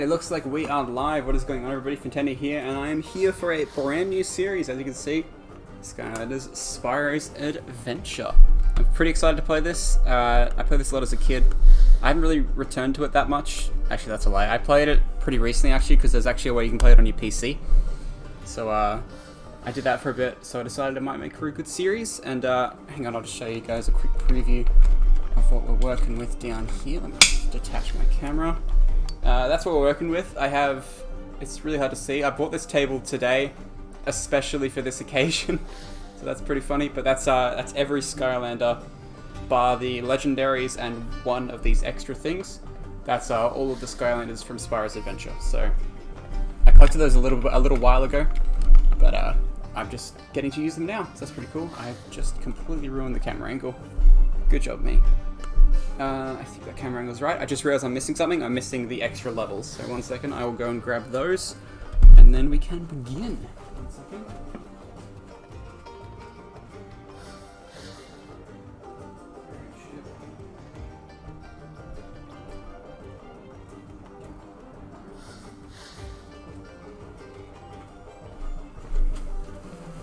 it looks like we are live. What is going on, everybody? Contender here, and I am here for a brand new series, as you can see. Skylanders Spyro's Adventure. I'm pretty excited to play this. I played this a lot as a kid. I haven't really returned to it that much. Actually, that's a lie. I played it pretty recently, actually, because there's actually a way you can play it on your PC. So, I did that for a bit, so I decided it might make for a good series. And, hang on, I'll just show you guys a quick preview of what we're working with down here. Let me detach my camera. That's what we're working with. It's really hard to see. I bought this table today, especially for this occasion. So that's pretty funny, but that's every Skylander, bar the legendaries and one of these extra things. That's all of the Skylanders from Spyro's Adventure. So I collected those a little while ago, but I'm just getting to use them now. So that's pretty cool. I just completely ruined the camera angle. Good job, me. I think that camera angle's right. I just realized I'm missing something. I'm missing the extra levels. So 1 second, I will go and grab those, and then we can begin. 1 second.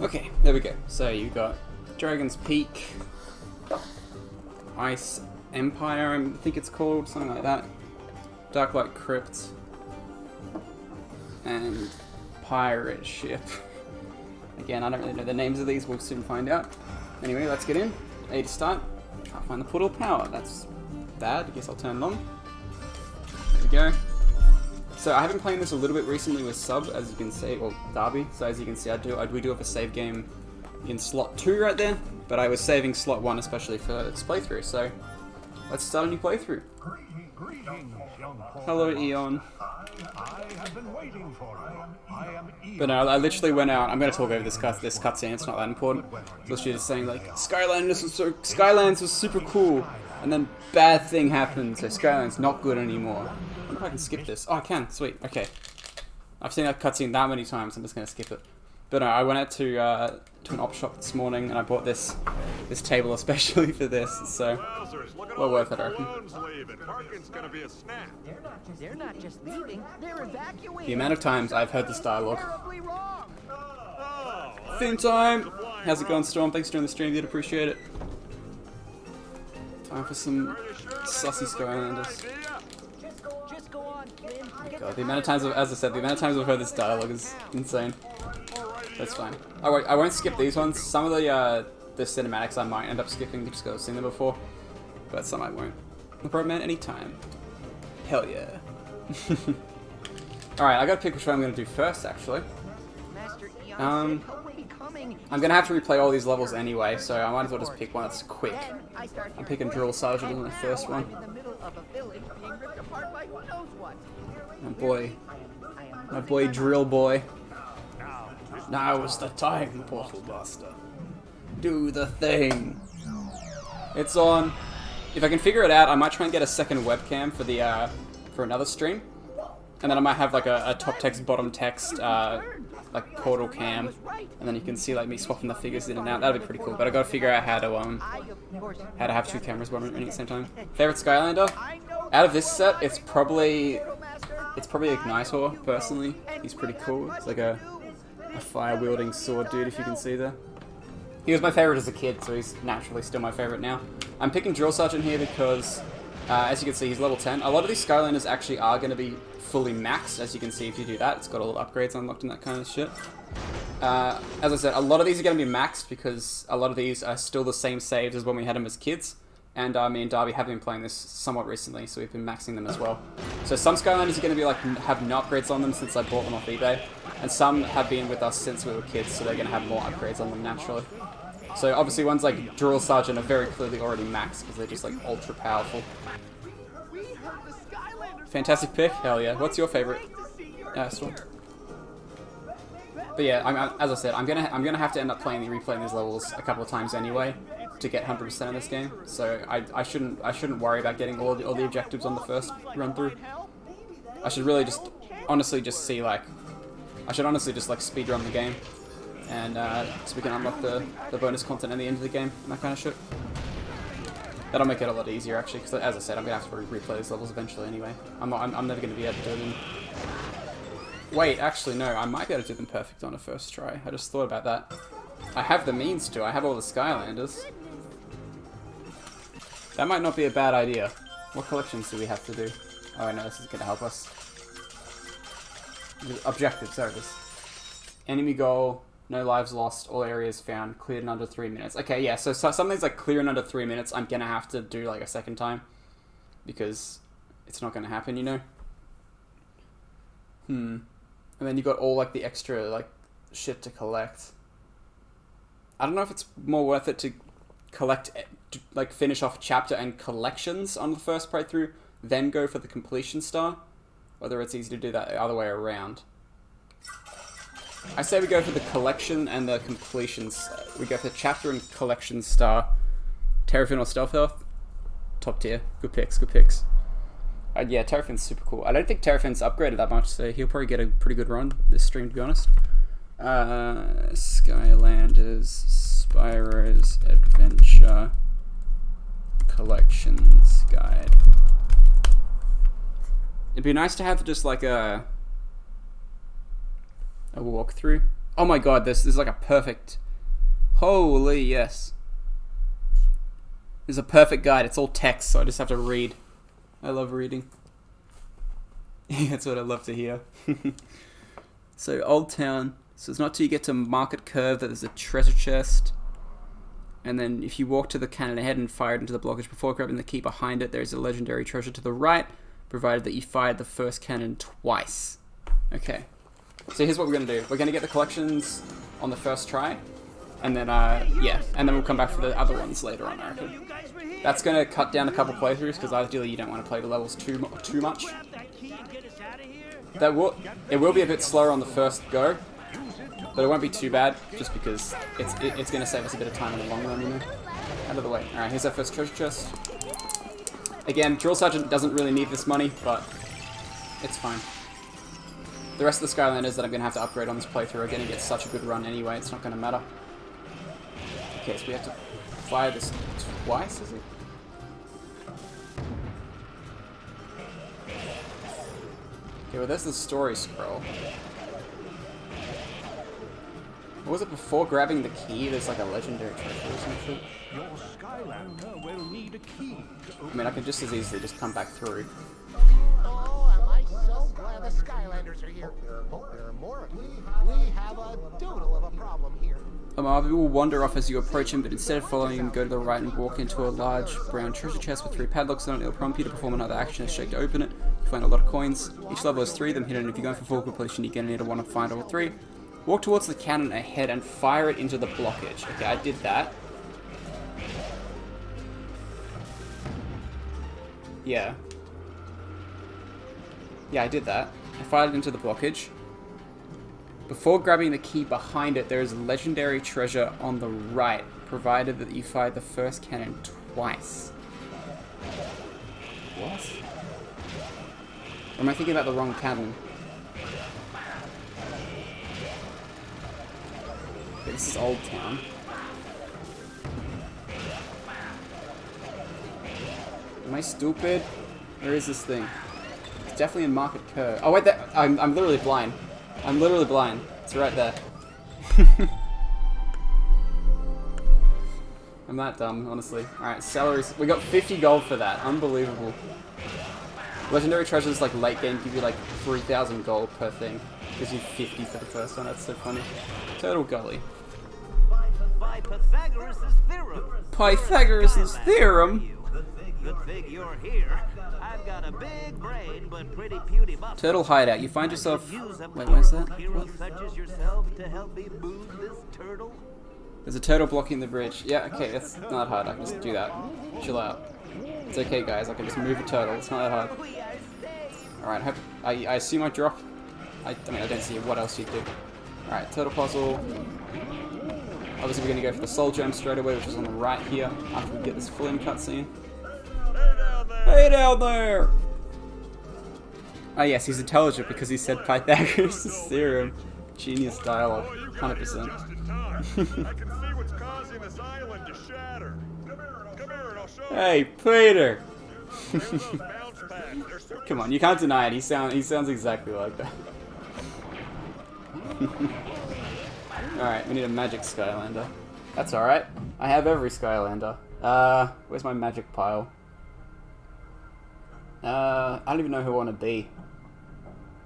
Okay, there we go. So you got Dragon's Peak, Ice Empire, I think it's called, something like that. Darklight Crypt, and Pirate Ship. Again, I don't really know the names of these, we'll soon find out. Anyway, let's get in. A to start. Can't find the portal power, that's bad. I guess I'll turn it on. There we go. So I have been playing this a little bit recently with Sub, as you can see, or Darby. So as you can see, we do have a save game in slot 2 right there, but I was saving slot 1 especially for this playthrough. So let's start a new playthrough. Hello, Eon. But no, I literally went out. I'm going to talk over this cutscene. It's not that important. Literally just saying like, Skylands was super cool, and then bad thing happened, so Skyland's not good anymore. I wonder if I can skip this. Oh, I can. Sweet. Okay. I've seen that cutscene that many times. I'm just going to skip it. But no, I went out to an op shop this morning, and I bought this table especially for this. So well worth it, I reckon. They're not just leaving, they're evacuating. The amount of times I've heard this dialogue. Theme time! How's it going, Storm? Thanks for doing the stream, dude. Appreciate it. Time for some sussy Skylanders. Just go on, Flynn. God, the amount of times, as I said, the amount of times I've heard this dialogue is insane. That's fine. I won't skip these ones. Some of the cinematics I might end up skipping just because I've seen them before, but some I won't. No problem, man. Anytime. Hell yeah. All right, I gotta pick which one I'm gonna do first, actually. I'm gonna have to replay all these levels anyway, so I might as well just pick one that's quick. I'm picking Drill Sergeant in the first one. My boy Drill Boy. Now is the time, Portal Buster. Do the thing. It's on. If I can figure it out, I might try and get a second webcam for the for another stream, and then I might have like a top text, bottom text, like portal cam, and then you can see like me swapping the figures in and out. That'd be pretty cool. But I gotta figure out how to have 2 cameras running at the same time. Favorite Skylander? Out of this set, it's probably Ignitor. Personally, he's pretty cool. It's like a fire-wielding sword dude, if you can see there. He was my favorite as a kid, so he's naturally still my favorite now. I'm picking Drill Sergeant here because, as you can see, he's level 10. A lot of these Skylanders actually are going to be fully maxed, as you can see if you do that. It's got all the upgrades unlocked and that kind of shit. As I said, a lot of these are going to be maxed because a lot of these are still the same saves as when we had them as kids. And me and Darby have been playing this somewhat recently, so we've been maxing them as well. So some Skylanders are going to be like have no upgrades on them since I bought them off eBay, and some have been with us since we were kids, so they're going to have more upgrades on them naturally. So obviously ones like Drill Sergeant are very clearly already maxed because they're just like ultra powerful. Fantastic pick, hell yeah. What's your favorite? Storm. But yeah, as I said, I'm gonna have to end up replaying these levels a couple of times anyway to get 100% of this game. So I shouldn't worry about getting all the objectives on the first run through. I should really just honestly just see like speedrun the game, and so we can unlock the bonus content at the end of the game and that kind of shit. That'll make it a lot easier, actually, because as I said, I'm going to have to replay these levels eventually anyway. I'm never going to be able to do them. Wait, actually, no, I might be able to do them perfect on a first try. I just thought about that. I have the means to. I have all the Skylanders. That might not be a bad idea. What collections do we have to do? Oh, I know, this is going to help us. Objectives, there it is. Enemy goal, no lives lost, all areas found, cleared in under 3 minutes. Okay, yeah, so something's like clear in under 3 minutes, I'm gonna have to do like a second time. Because it's not gonna happen, you know? And then you got all like the extra like shit to collect. I don't know if it's more worth it to collect, to, like finish off chapter and collections on the first playthrough, then go for the completion star. Whether it's easy to do that the other way around. I say we go for the collection and the completions. We go for the chapter and collection star. Terrafin or Stealth Health? Top tier. Good picks, good picks. Yeah, Terrafin's super cool. I don't think Terrafin's upgraded that much, so he'll probably get a pretty good run this stream, to be honest. Skylanders, Spyro's Adventure Collections Guide. It'd be nice to have just like a walkthrough. Oh my god, this is like a perfect... Holy yes. This is a perfect guide. It's all text, so I just have to read. I love reading. That's what I love to hear. So, Old Town. So it's not till you get to Market Curve that there's a treasure chest. And then if you walk to the cannon ahead and fire it into the blockage before grabbing the key behind it, there's a legendary treasure to the right, provided that you fired the first cannon twice. Okay. So here's what we're going to do. We're going to get the collections on the first try. And then, yeah. And then we'll come back for the other ones later on, I reckon. That's going to cut down a couple playthroughs, because ideally you don't want to play the levels too much. It will be a bit slower on the first go. But it won't be too bad, just because it's going to save us a bit of time in the long run, you know. Out of the way. Alright, here's our first treasure chest. Again, Drill Sergeant doesn't really need this money, but it's fine. The rest of the Skylanders that I'm going to have to upgrade on this playthrough are going to get such a good run anyway, it's not going to matter. Okay, so we have to fire this twice, is it? Okay, well there's the story scroll. What was it before grabbing the key? There's like a legendary treasure or some shit. Your Skylander will need a key. I mean, I can just as easily just come back through. Oh, am I so glad the Skylanders are here. Hope there are more of you. We have a doodle of a problem here. Marvy will wander off as you approach him, but instead of following him, go to the right and walk into a large brown treasure chest with 3 padlocks on it. It'll prompt you to perform another action as shake to open it. You find a lot of coins. Each level has 3 of them hidden. If you're going for full completion, you're going to need to want to find all 3. Walk towards the cannon ahead and fire it into the blockage. Okay, I did that. Yeah. Yeah, I did that. I fired it into the blockage. Before grabbing the key behind it, there is a legendary treasure on the right, provided that you fired the first cannon twice. What? Or am I thinking about the wrong cannon? Okay, this is Old Town. Am I stupid? Where is this thing? It's definitely in Market Curve. Oh wait, I'm literally blind. I'm literally blind. It's right there. I'm that dumb, honestly. Alright, salaries. We got 50 gold for that. Unbelievable. Legendary treasures like late game give you like 3,000 gold per thing. Gives you 50 for the first one. That's so funny. Turtle Gully. By Pythagoras' theorem. Pythagoras' theorem? Good thing you're here. I've got a big brain, but pretty puny muscles. Turtle Hideout. You find yourself... Wait, where's that? Hero such as yourself to help me move this turtle. There's a turtle blocking the bridge. Yeah, okay, that's not hard. I can just do that. Chill out. It's okay, guys. I can just move a turtle. It's not that hard. Alright, I assume I drop... I mean, I don't see what else you'd do. Alright, turtle puzzle. Obviously, we're going to go for the soul gem straight away, which is on the right here, after we get this full-in cutscene. Hey down there! Oh yes, he's intelligent because he said Pythagoras' theorem. Genius dialogue, 100%. I can see what's causing this island to shatter. Come here and I'll Hey, Peter! There's those bounce pads. They're so Come on, you can't deny it. He sounds exactly like that. Alright, we need a magic Skylander. That's alright. I have every Skylander. Where's my magic pile? I don't even know who I want to be.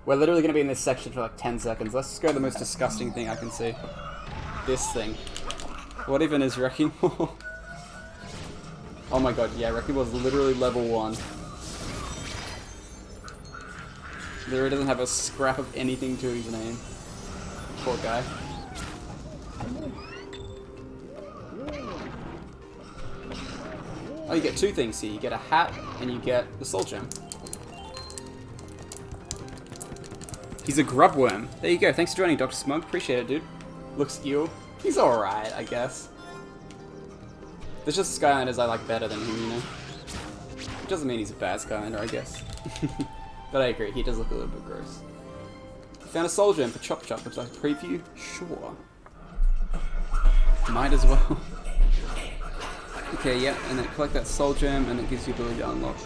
We're literally going to be in this section for like 10 seconds. Let's just go to the most disgusting thing I can see. This thing. What even is Wrecking Ball? Oh my god, yeah, Wrecking Ball is literally level 1. Literally doesn't have a scrap of anything to his name. Poor guy. Oh, you get 2 things here. You get a hat and you get the soul gem. He's a grub worm. There you go. Thanks for joining, Dr. Smug. Appreciate it, dude. Looks ill. He's alright, I guess. There's just Skylanders I like better than him, you know? It doesn't mean he's a bad Skylander, I guess. But I agree, he does look a little bit gross. Found a soul gem for Chop Chop. Would you like a preview? Sure. Might as well. Okay, yeah, and then collect that soul gem, and it gives you the ability to unlock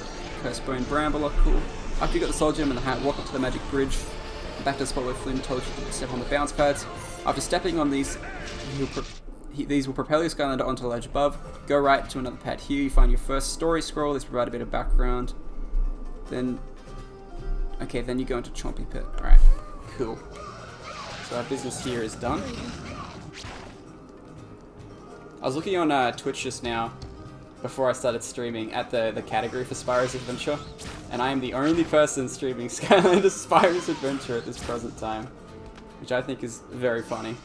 Cursebone Bramble. Cool. After you got the soul gem and the hat, walk up to the magic bridge. Back to the spot where Flynn told you to step on the bounce pads. After stepping on these, these will propel your Skylander onto the ledge above. Go right to another pad here. You find your first story scroll. This provides a bit of background. Then, okay, then you go into Chompy Pit. Alright, cool. So our business here is done. I was looking on Twitch just now, before I started streaming, at the category for Spyro's Adventure, and I am the only person streaming Skylanders Spyro's Adventure at this present time, which I think is very funny.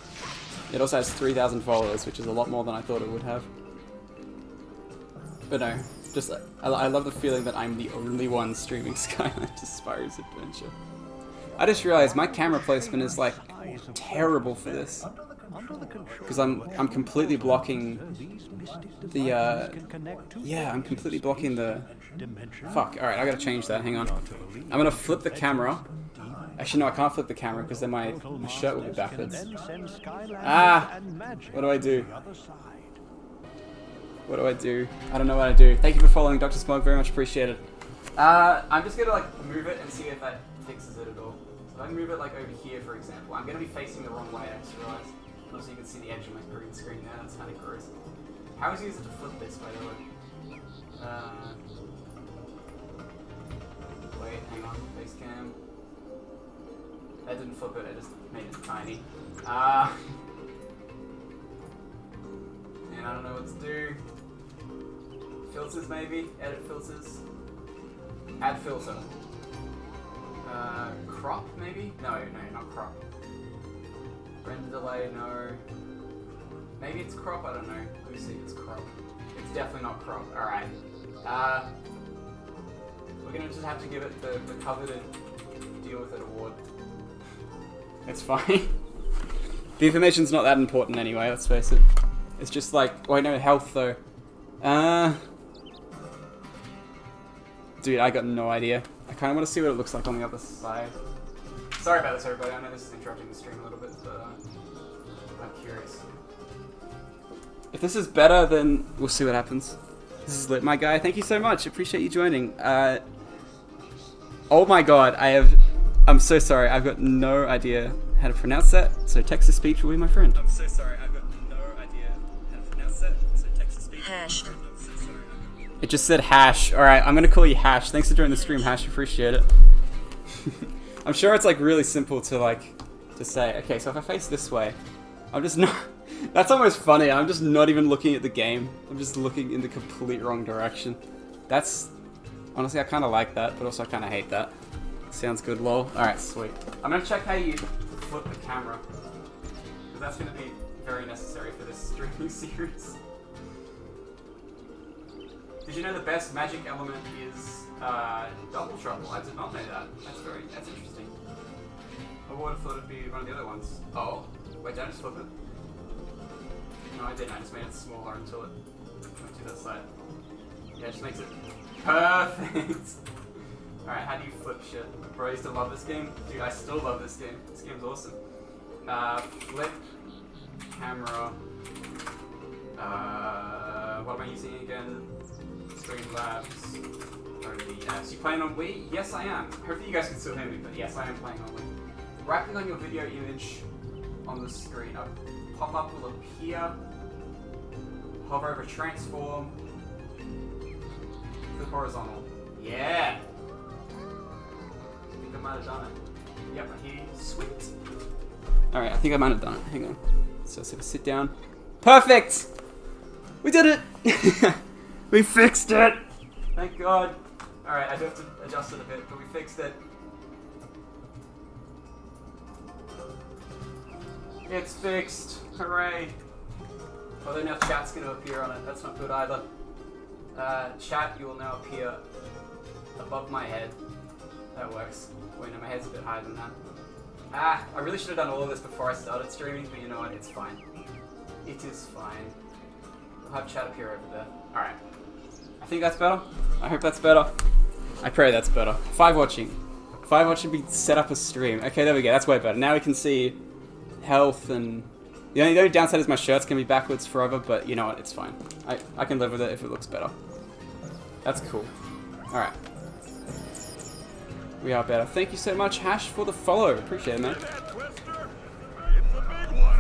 It also has 3,000 followers, which is a lot more than I thought it would have. But no, just I love the feeling that I'm the only one streaming Skylanders Spyro's Adventure. I just realized my camera placement is like terrible for this. Because I'm completely blocking the yeah, I'm completely blocking the fuck. Alright, I gotta change that, hang on. I'm gonna flip the camera. Actually no, I can't flip the camera because then my shirt will be backwards. Ah! What do I do? What do I do? I don't know what I do. Thank you for following Dr. Smug, very much appreciated. I'm just gonna like move it and see if that fixes it at all. So if I move it like over here for example, I'm gonna be facing the wrong way, I just realized. So you can see the edge of my green screen there, that's kind of gross. How easy is it to flip this, by the way? Wait, hang on, face cam. That didn't flip it, I just made it tiny. And I don't know what to do. Filters maybe? Edit filters? Add filter. Crop maybe? No, not crop. Render delay, no. Maybe it's crop, I don't know. Let me see if it's crop. It's definitely not crop. Alright. We're gonna just have to give it the coveted deal with it award. It's fine. The information's not that important anyway, let's face it. It's just like, wait no, health though. Dude, I got no idea. I kinda wanna see what it looks like on the other side. Sorry about this, everybody. I know this is interrupting the stream a little bit, but I'm curious. If this is better, then we'll see what happens. This is lit, my guy. Thank you so much. Appreciate you joining. Oh my god, I'm so sorry. I've got no idea how to pronounce that, so text-to-speech will be my friend. I'm so sorry. I've got no idea how to pronounce that, so text-to-speech. Hash. It just said hash. Alright, I'm gonna call you Hash. Thanks for joining the stream, Hash. Appreciate it. I'm sure it's like really simple to say. Okay, so if I face this way, I'm just not. That's almost funny. I'm just not even looking at the game. I'm just looking in the complete wrong direction. That's honestly, I kind of like that, but also I kind of hate that. Sounds good, lol. All right, sweet. I'm gonna check how you flip the camera because that's gonna be very necessary for this streaming series. Did you know the best magic element is double trouble? I did not know that. That's interesting. I would have thought it'd be one of the other ones. Oh, wait, did I just flip it? No, I didn't. I just made it smaller until it went to that side. Yeah, it just makes it perfect. Alright, how do you flip shit? Bro, I used to love this game. Dude, I still love this game. This game's awesome. Flip, camera. What am I using again? Streamlabs. Yes. You playing on Wii? Yes, I am. Hopefully you guys can still hear me, but yes, I am playing on Wii. Right click on your video image on the screen. A pop-up will appear. Hover over transform. Flip horizontal. Yeah! I think I might have done it. Yep, I hear you. Sweet. Alright, I think I might have done it. Hang on. So let's sit down. Perfect! We did it! We fixed it! Thank God. Alright, I do have to adjust it a bit, but we fixed it. It's fixed. Hooray. Although now chat's going to appear on it. That's not good either. Chat, you will now appear above my head. That works. Wait, no, my head's a bit higher than that. Ah, I really should have done all of this before I started streaming, but you know what? It's fine. It is fine. I'll have chat appear over there. Alright. I think that's better. I hope that's better. I pray that's better. 5 watching. 5 watching be set up a stream. Okay, there we go. That's way better. Now we can see health and... The only downside is my shirt's going to be backwards forever, but you know what? It's fine. I can live with it if it looks better. That's cool. Alright. We are better. Thank you so much, Hash, for the follow. Appreciate it, man.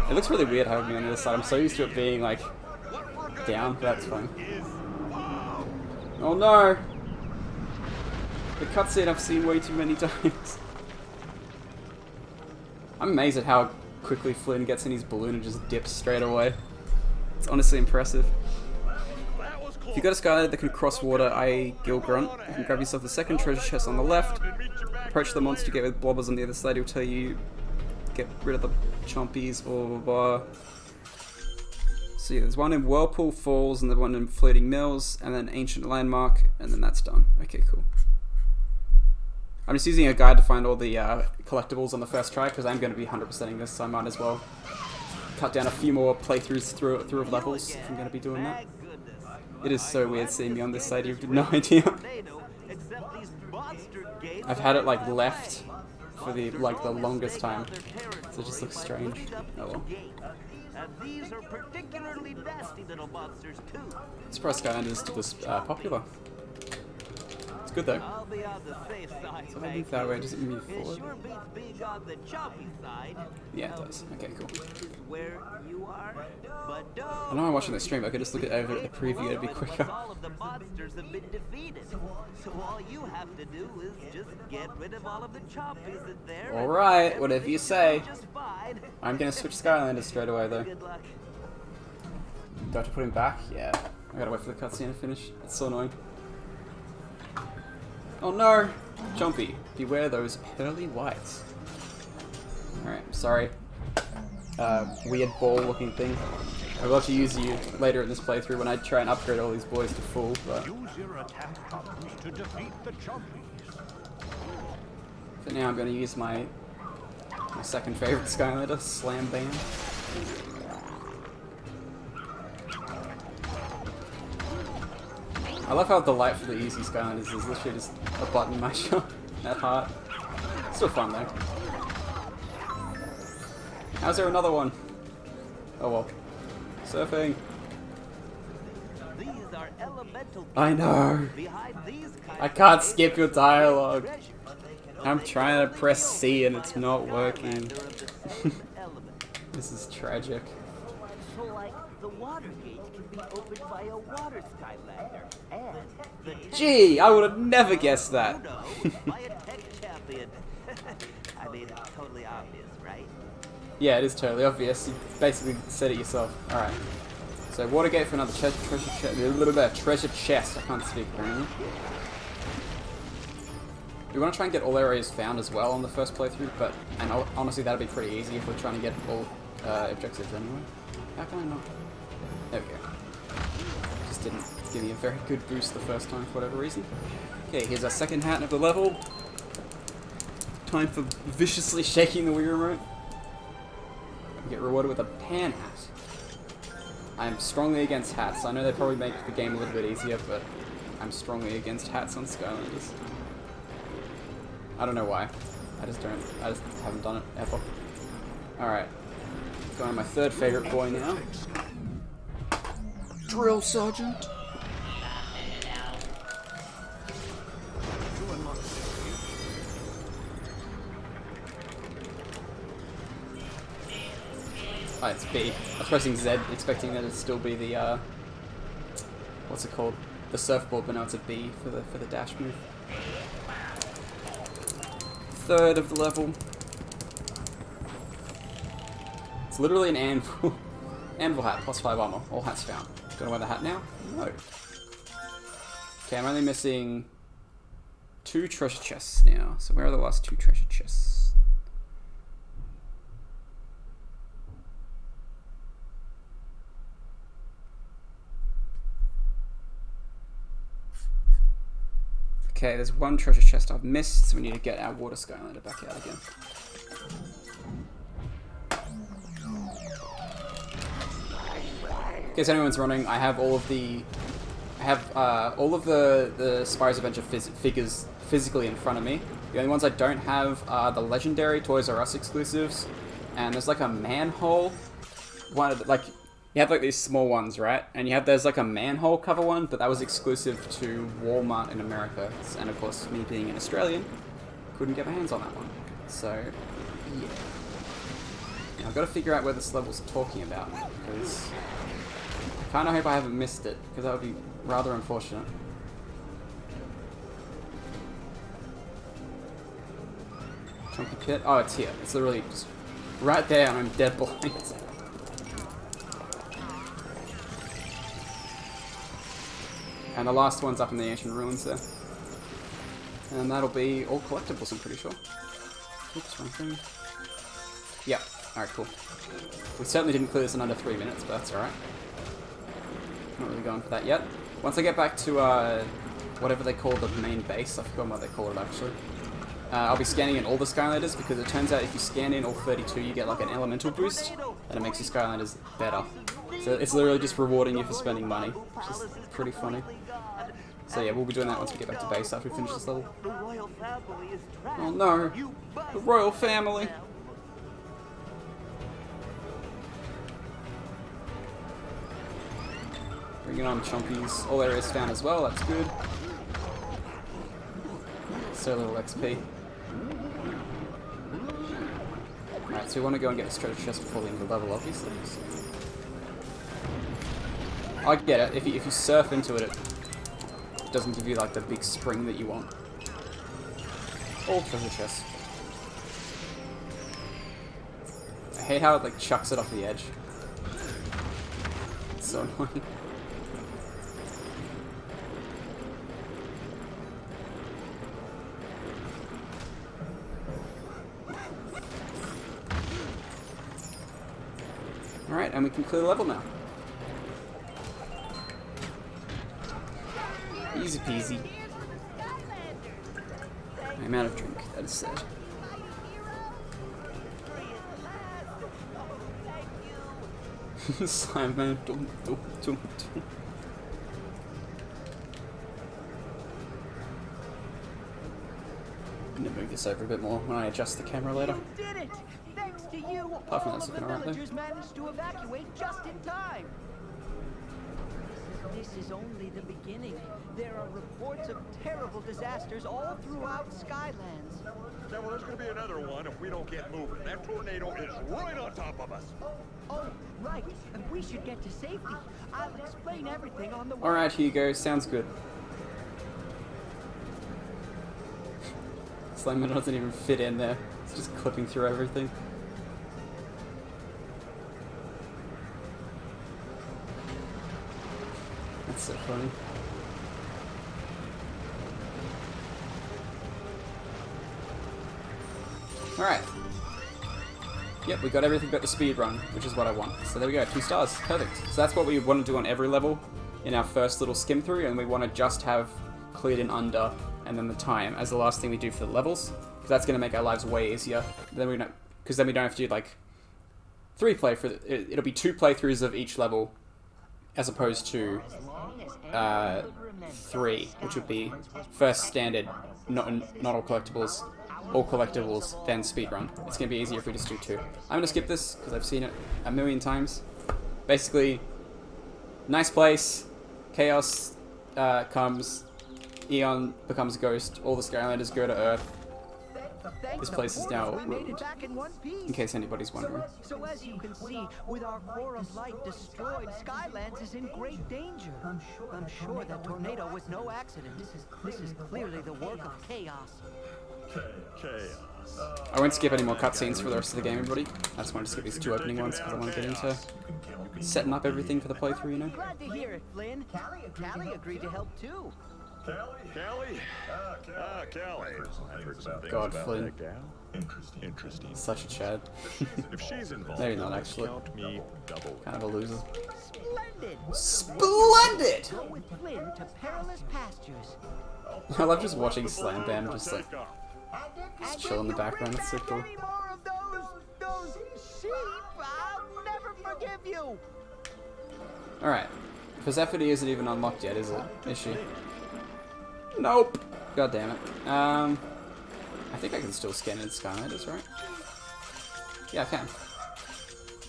It looks really weird having me on the other side. I'm so used to it being, like, down, but that's fine. Oh no! The cutscene I've seen way too many times. I'm amazed at how quickly Flynn gets in his balloon and just dips straight away. It's honestly impressive. If you've got a Skylander that can cross water, i.e. Gill Grunt, you can grab yourself the second treasure chest on the left, approach the monster, get with blobbers on the other side, he'll tell you get rid of the chompies, blah blah blah. So yeah, there's one in Whirlpool Falls and the one in Floating Mills, and then Ancient Landmark, and then that's done. Okay, cool. I'm just using a guide to find all the collectibles on the first try, because I'm going to be 100%ing this, so I might as well cut down a few more playthroughs through of levels if I'm going to be doing that. It is so weird seeing me on this side, you have no idea. I've had it like left for the longest time, so it just looks strange. Oh well. These are particularly nasty little monsters too. I'm surprised Skylanders is still this popular. It's good though. I'll be on the safe side. So if I move that way, does it move It forward? sure beats being on the choppy side. Yeah, it does. Okay, cool. Where you are, but don't. I know I'm watching the stream, I could just look over at the preview, it'd be quicker. All of the monsters have been defeated. So all you have to do is just get rid of all of the choppies in there. Alright, whatever you say. Just fine. I'm gonna switch Skylanders straight away though. Good luck. Do I have to put him back? Yeah. I gotta wait for the cutscene to finish. It's so annoying. Oh no! Chompy, beware those pearly whites. Alright, sorry. Weird ball looking thing. I'd love to use you later in this playthrough when I try and upgrade all these boys to full, but... Use your attack buttons to defeat the chompies. For now I'm gonna use my second favorite Skylander, Slam Bam. I love how delightful the easy Skylanders is literally just a button masher at heart. Still fun though. How's there another one? Oh well. Surfing. These are elemental. I know. Behind these I can't skip your dialogue. I'm trying to press C and it's not working. This is tragic. So like the water gate can be opened by a water Skylander, and the Gee, I would have never guessed that. by a tech champion. I mean, it's totally obvious, right? Yeah, it is totally obvious. You basically said it yourself. Alright. So, water gate for another treasure chest. I can't speak apparently. We want to try and get all areas found as well on the first playthrough, but honestly that'd be pretty easy if we're trying to get all objectives anyway. How can I not? There we go. Just didn't give me a very good boost the first time for whatever reason. Okay, here's our second hat of the level. Time for viciously shaking the Wii remote. Get rewarded with a pan hat. I'm strongly against hats. I know they probably make the game a little bit easier, but I'm strongly against hats on Skylanders. I don't know why. I just haven't done it ever. Alright. Going on my third favorite boy now. Drill Sergeant. Oh, it's B. I was pressing Z, expecting that it'd still be the, what's it called? The surfboard, but now it's a B for the dash move. Third of the level. It's literally an anvil. Anvil hat, plus 5 armor. All hats found. Gonna wear the hat now? No. Okay, I'm only missing 2 treasure chests now. So where are the last 2 treasure chests? Okay, there's 1 treasure chest I've missed, so we need to get our water Skylander back out again. In case anyone's running, I have all of the Spyro's Adventure figures physically in front of me. The only ones I don't have are the legendary Toys R Us exclusives, and there's like a manhole one. Like you have like these small ones, right? And there's like a manhole cover one, but that was exclusive to Walmart in America, and of course, me being an Australian, couldn't get my hands on that one. So yeah, now I've got to figure out where this level's talking about, because I kind of hope I haven't missed it, because that would be rather unfortunate. Chunky pit. Oh, it's here. It's literally just right there, and I'm dead blind. And the last one's up in the ancient ruins there. And that'll be all collectibles, I'm pretty sure. Oops, wrong thing. Yep. Alright, cool. We certainly didn't clear this in under 3 minutes, but that's alright. Not really going for that yet. Once I get back to whatever they call the main base, I forgot what they call it actually. I'll be scanning in all the Skylanders, because it turns out if you scan in all 32 you get like an elemental boost, and it makes your Skylanders better. So it's literally just rewarding you for spending money, which is pretty funny. So yeah, we'll be doing that once we get back to base after we finish this level. Oh no! The royal family! Bringing on chompies. All areas found as well, that's good. So little XP. Alright, so we want to go and get this treasure chest before the end of the level, obviously. I get it. If you surf into it, it doesn't give you like the big spring that you want. All treasure chests. I hate how it like chucks it off the edge. It's so annoying. Alright, and we can clear the level now. Easy peasy. I'm out of drink, that is sad. Simon, dum, dum, dum, dum. I'm gonna move this over a bit more when I adjust the camera later. You did it! Thanks to you, Apart from all that's of the looking alright there. villagers managed to evacuate just in time. This is only the beginning. There are reports of terrible disasters all throughout Skylands. Yeah, well, there's gonna be another one if we don't get moving. That tornado is right on top of us. Oh, right. We should get to safety. I'll explain everything on the way. Alright, Hugo, sounds good. Slimer doesn't even fit in there. It's just clipping through everything. That's so funny. Alright. Yep, we got everything but the speed run, which is what I want. So there we go, 2 stars. Perfect. So that's what we want to do on every level in our first little skim through, and we want to just have cleared in under and then the time as the last thing we do for the levels, because that's going to make our lives way easier. Then we don't, because then we don't have to do like 3 playthroughs. It'll be 2 playthroughs of each level, as opposed to 3, which would be first standard, not all collectibles, then speedrun. It's going to be easier if we just do 2. I'm going to skip this because I've seen it a million times. Basically, nice place, chaos comes, Eon becomes ghost, all the Skylanders go to Earth, Thank This the place is portals, now we made it ruined, back in one piece. in case anybody's wondering. So as you can see, with our core of light destroyed, Skylands is in great danger. I'm sure that tornado was no accident. This is clearly the work of chaos. Chaos. I won't skip any more cutscenes for the rest of the game, everybody. I just wanted to skip these 2 opening ones because I want to get into setting up everything for the playthrough, you know? Glad to hear it, Flynn. Callie agreed to help too. Callie? Callie. I've heard some things God, about Flynn. that gal. Interesting. Such a Chad. If she's involved, Maybe not actually. count me double. Kind of a loser. Splendid. Splendid! Go with Flynn to Perilous Pastures. I love just watching Slam Bam just like Take off. just chill in the background. It's so cool. Any more of those sheep, I'll never forgive you. Alright. Persephone isn't even unlocked yet, is it? Is she? Nope. God damn it. I think I can still scan in Skylanders, right? Yeah, I can.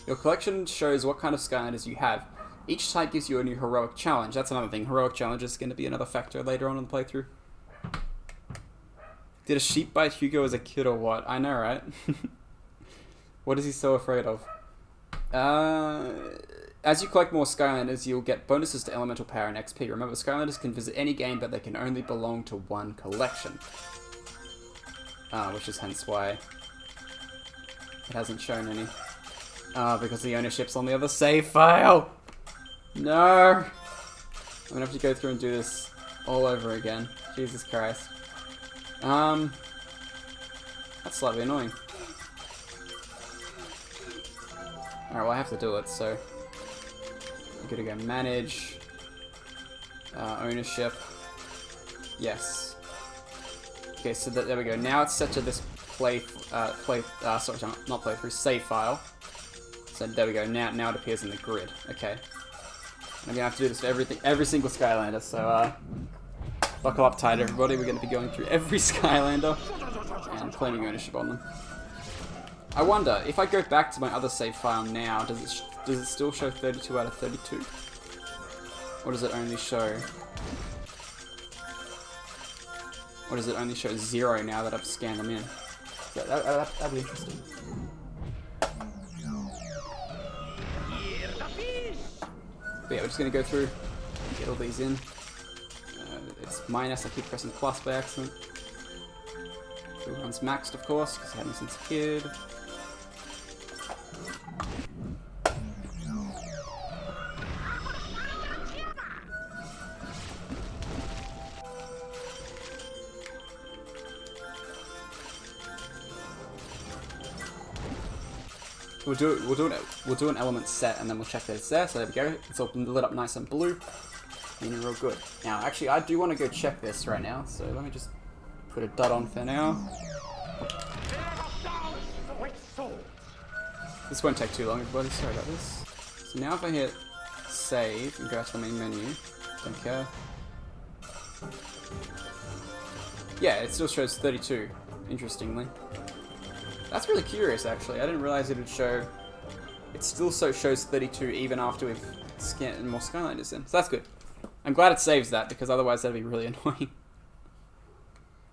Your collection shows what kind of Skylanders you have. Each type gives you a new heroic challenge. That's another thing. Heroic challenge is going to be another factor later on in the playthrough. Did a sheep bite Hugo as a kid or what? I know, right? What is he so afraid of? As you collect more Skylanders, you'll get bonuses to elemental power and XP. Remember, Skylanders can visit any game, but they can only belong to one collection. Which is hence why it hasn't shown any. Because the ownership's on the other save file! No! I'm gonna have to go through and do this all over again. Jesus Christ. That's slightly annoying. Alright, well I have to do it, so... I'm gonna go manage... ownership... Yes. Okay, so there we go. Now it's set to this sorry, not playthrough, save file. So there we go, now it appears in the grid. Okay. And I'm gonna have to do this for every single Skylander, so buckle up tight everybody, we're gonna be going through every Skylander and claiming ownership on them. I wonder, if I go back to my other save file now, does it still show 32 out of 32? Or does it only show... Or does it only show 0 now that I've scanned them in? That'd be interesting. But yeah, we're just going to go through, get all these in. It's minus, I keep pressing plus by accident. Everyone's maxed, of course, because I had them since a kid. We'll do an element set and then we'll check that it's there. So there we go. It's all lit up nice and blue. And real good. Now, actually, I do want to go check this right now. So let me just put a dot on for now. This won't take too long, everybody. Sorry about this. So now if I hit save and go out to the main menu, don't care. Yeah, it still shows 32. Interestingly. That's really curious, actually. I didn't realize it would show... It still shows 32 even after we've scanned more Skylanders in. So that's good. I'm glad it saves that, because otherwise that'd be really annoying.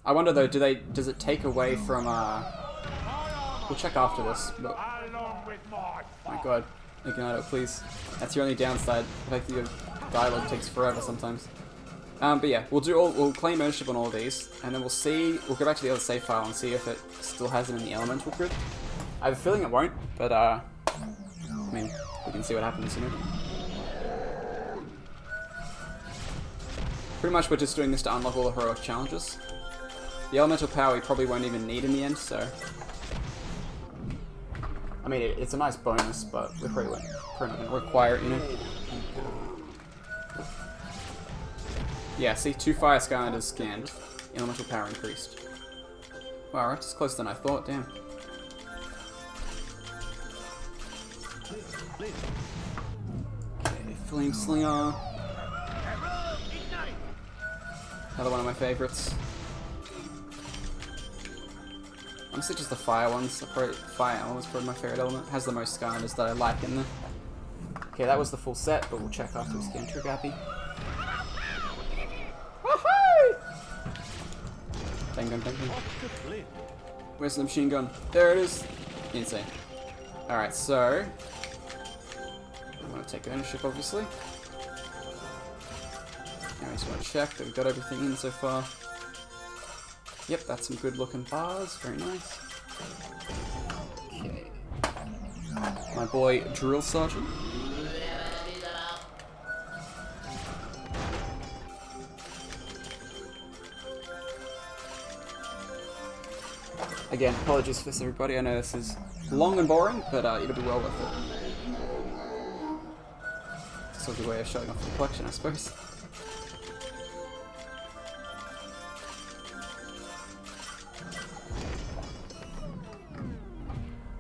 I wonder, though, does it take away from... We'll check after this, but... My god. Ignite it, please. That's your only downside. The fact that your dialogue takes forever sometimes. But yeah, we'll claim ownership on all of these, and then we'll go back to the other save file and see if it still has it in the elemental grid. I have a feeling it won't, but I mean, we can see what happens, you know. Pretty much we're just doing this to unlock all the heroic challenges. The elemental power we probably won't even need in the end, so... I mean, it's a nice bonus, but we're probably not going to require it, you know. Yeah, see, 2 fire Skylanders scanned. Elemental power increased. Wow, that's closer than I thought, damn. Okay, Flame Slinger. Another one of my favorites. Honestly, just the fire ones. Fire element's probably my favorite element. Has the most Skylanders that I like in there. Okay, that was the full set, but we'll check after we scan Trigger Happy. Dang, dang, dang, dang. Where's the machine gun? There it is. Insane. Alright, so... I want to take ownership, obviously. Now I just want to check that we've got everything in so far. Yep, that's some good looking bars. Very nice. Okay. My boy, Drill Sergeant. Again, apologies for this, everybody. I know this is long and boring, but it'll be well worth it. It's a good way of showing off the collection, I suppose.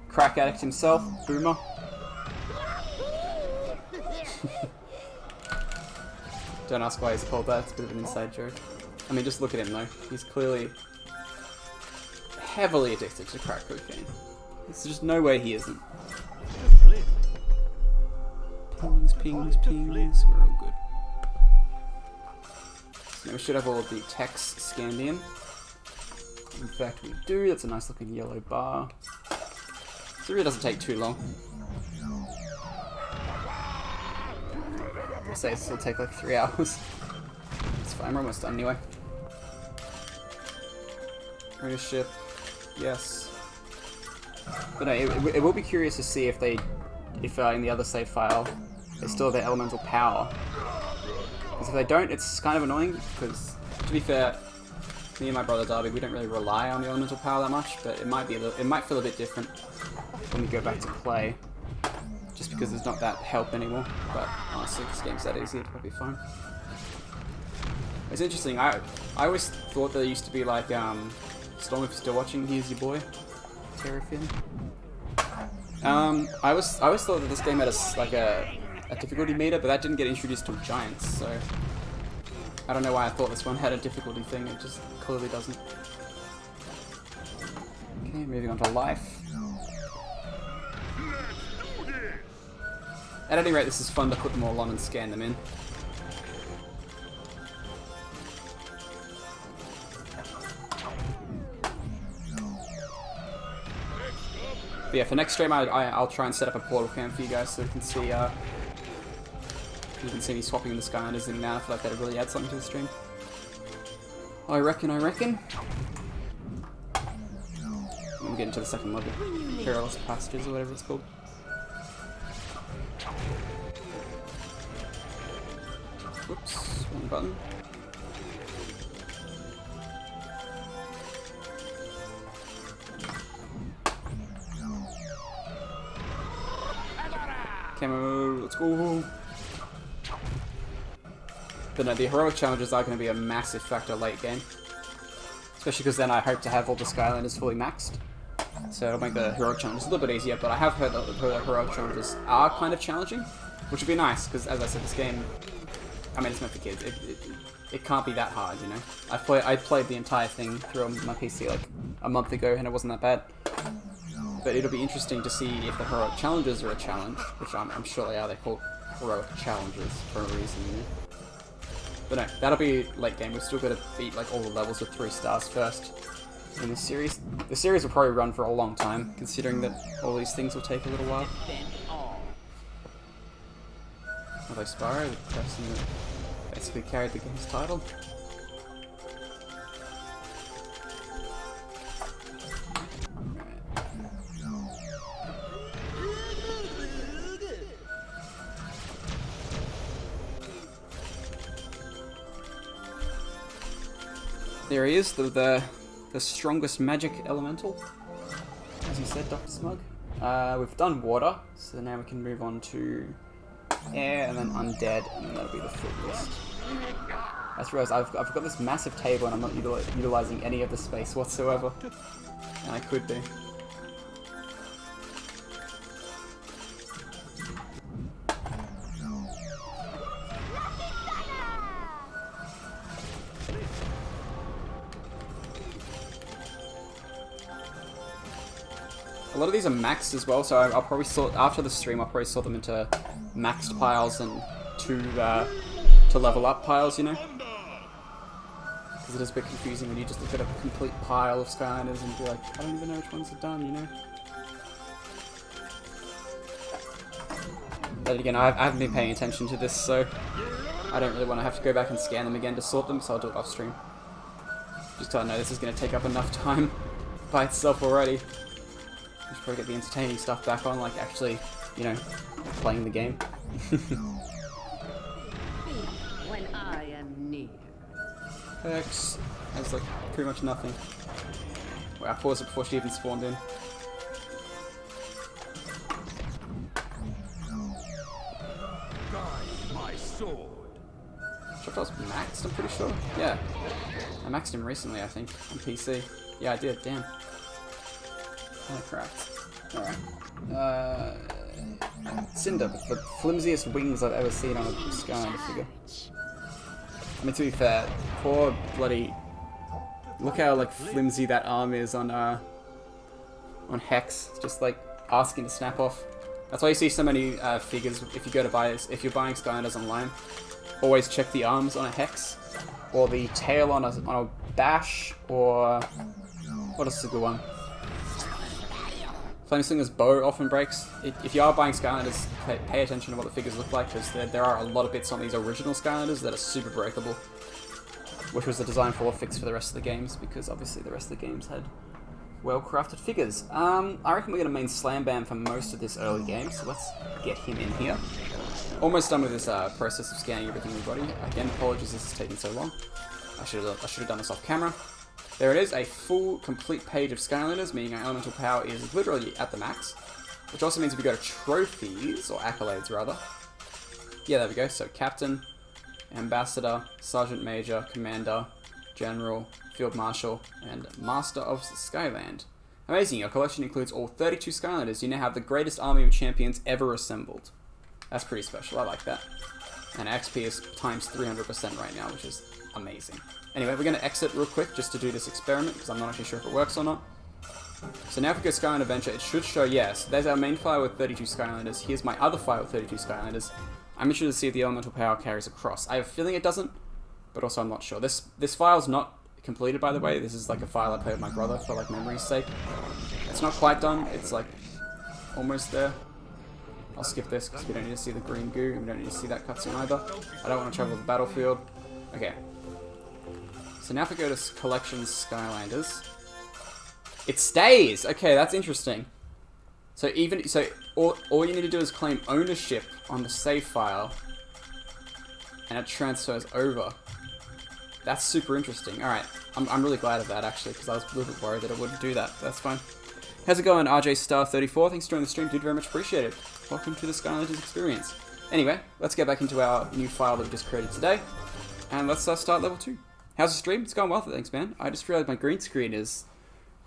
Crack addict himself, Boomer. Don't ask why he's called that, it's a bit of an inside joke. I mean, just look at him though. He's clearly heavily addicted to crack cocaine. There's just no way he isn't. Pings, pings, pings. We're all good. So now we should have all of the text scanned in. In fact, we do. That's a nice looking yellow bar. So it really doesn't take too long. I'll say it'll take like 3 hours. It's fine, we're almost done anyway. Ready to ship. Yes. But no, it will be curious to see if in the other save file, they still have their elemental power. Because if they don't, it's kind of annoying, because, to be fair, me and my brother Darby, we don't really rely on the elemental power that much, but it might feel a bit different when we go back to play, just because there's not that help anymore. But honestly, this game's that easy, it'll be fine. It's interesting. I always thought there used to be like Storm, if you're still watching, here's your boy, Terrafin. I always thought that this game had a difficulty meter, but that didn't get introduced till Giants, so I don't know why I thought this one had a difficulty thing. It just clearly doesn't. Okay, moving on to life. At any rate, this is fun to put them all on and scan them in. But yeah, for next stream, I'll try and set up a portal cam for you guys so you can see me swapping the Skylanders in and out. I feel like that'd really add something to the stream. I reckon. I'm getting to the second level. Perilous Pastures or whatever it's called. Whoops, wrong button. Camo, let's go. But no, the heroic challenges are going to be a massive factor late game. Especially because then I hope to have all the Skylanders fully maxed. So it'll make the heroic challenges a little bit easier, but I have heard that the heroic challenges are kind of challenging, which would be nice, because as I said, this game, I mean, it's meant for kids. It can't be that hard, you know? I played the entire thing through on my PC like a month ago, and it wasn't that bad. But it'll be interesting to see if the heroic challenges are a challenge, which I'm sure they are. They're called heroic challenges for a reason, you know? But no, that'll be late game. We've still got to beat like all the levels with 3 stars first in this series. The series will probably run for a long time, considering that all these things will take a little while. Although Spyro, the person that basically carried the game's title. There he is, the strongest magic elemental, as you said, Dr. Smug. We've done water, so now we can move on to air, and then undead, and then that'll be the full list. I just realised I've got this massive table and I'm not utilising any of the space whatsoever, and I could be. A lot of these are maxed as well, so I'll probably sort, after the stream, I'll probably sort them into maxed piles and to level up piles, you know? because it is a bit confusing when you just look at a complete pile of Skylanders and be like, I don't even know which ones are done, you know? But again, I haven't been paying attention to this, so I don't really want to have to go back and scan them again to sort them, so I'll do it off stream. Just so I know this is going to take up enough time by itself already. I should probably get the entertaining stuff back on, like actually, you know, playing the game. When I am near. X has like pretty much nothing. Wait, I paused it before she even spawned in. My sword. Should I was maxed, I'm pretty sure. Yeah. I maxed him recently, I think, on PC. Yeah, I did, damn. Kinda cracked. Alright. Cinder, with the flimsiest wings I've ever seen on a Skylander figure. I mean, to be fair, poor bloody... Look how, like, flimsy that arm is on Hex. It's just, like, asking to snap off. That's why you see so many figures, if you go to buy, if you're buying Skylanders online, always check the arms on a Hex, or the tail on a Bash, or... What else is a good one? Flameslinger's bow often breaks. If you are buying Skylanders, pay attention to what the figures look like, because there are a lot of bits on these original Skylanders that are super breakable. Which was the design flaw fix for the rest of the games, because obviously the rest of the games had well-crafted figures. I reckon we're going to main Slam Bam for most of this early game, so let's get him in here. Almost done with this process of scanning everything we've got here. Again, apologies this is taking so long. I should have done this off camera. There it is, a full, complete page of Skylanders, meaning our elemental power is literally at the max. Which also means if we go to trophies, or accolades rather. Yeah, there we go. So Captain, Ambassador, Sergeant Major, Commander, General, Field Marshal, and Master of Skyland. Amazing, your collection includes all 32 Skylanders. You now have the greatest army of champions ever assembled. That's pretty special, I like that. And XP is times 300% right now, which is amazing. Anyway, we're going to exit real quick just to do this experiment, because I'm not actually sure if it works or not. So now if we go Skyland Adventure, it should show, yes, there's our main file with 32 Skylanders. Here's my other file with 32 Skylanders. I'm interested to see if the elemental power carries across. I have a feeling it doesn't, but also I'm not sure. This file's not completed, by the way. This is like a file I played with my brother for like memory's sake. It's not quite done. It's like almost there. I'll skip this because we don't need to see the green goo. We don't need to see that cutscene either. I don't want to travel the battlefield. Okay. So now if we go to Collections Skylanders, it stays. Okay, that's interesting. So all you need to do is claim ownership on the save file, and it transfers over. That's super interesting. All right, I'm really glad of that actually, because I was a little bit worried that it wouldn't do that. That's fine. How's it going, RJ Star 34? Thanks for joining the stream, dude. Very much appreciated. Welcome to the Skylanders experience. Anyway, let's get back into our new file that we just created today, and let's start level 2. How's the stream? It's going well, thanks, man. I just realized my green screen is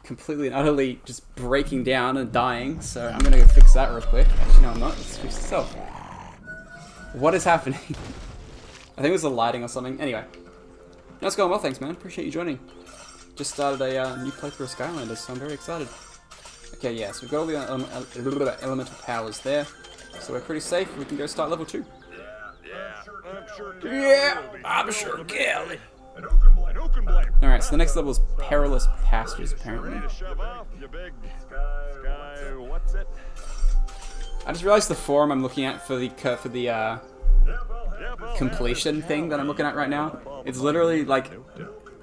completely and utterly just breaking down and dying, so I'm gonna go fix that real quick. Actually, no, I'm not. Let's fix itself. What is happening? I think it was the lighting or something. Anyway, no, it's going well, thanks, man. Appreciate you joining. Just started a new playthrough of Skylanders, so I'm very excited. Okay, yeah, so we've got all the elemental powers there, so we're pretty safe. We can go start level 2. I'm sure Kelly. Alright, so the next level is Perilous Pastures, apparently. I just realized the forum I'm looking at for the completion thing that I'm looking at right now. It's literally like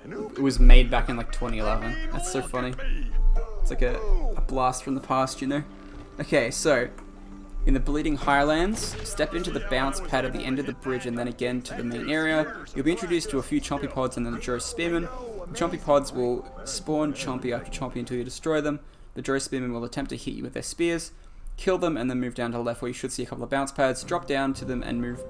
it was made back in like 2011. That's so funny. It's like a blast from the past, you know? Okay, so in the Bleeding Highlands, step into the bounce pad at the end of the bridge and then again to the main area. You'll be introduced to a few Chompy Pods and then the Joe Spearman. The Chompy Pods will spawn Chompy after Chompy until you destroy them. The Joe Spearman will attempt to hit you with their spears. Kill them and then move down to the left where you should see a couple of bounce pads. Drop down to them and move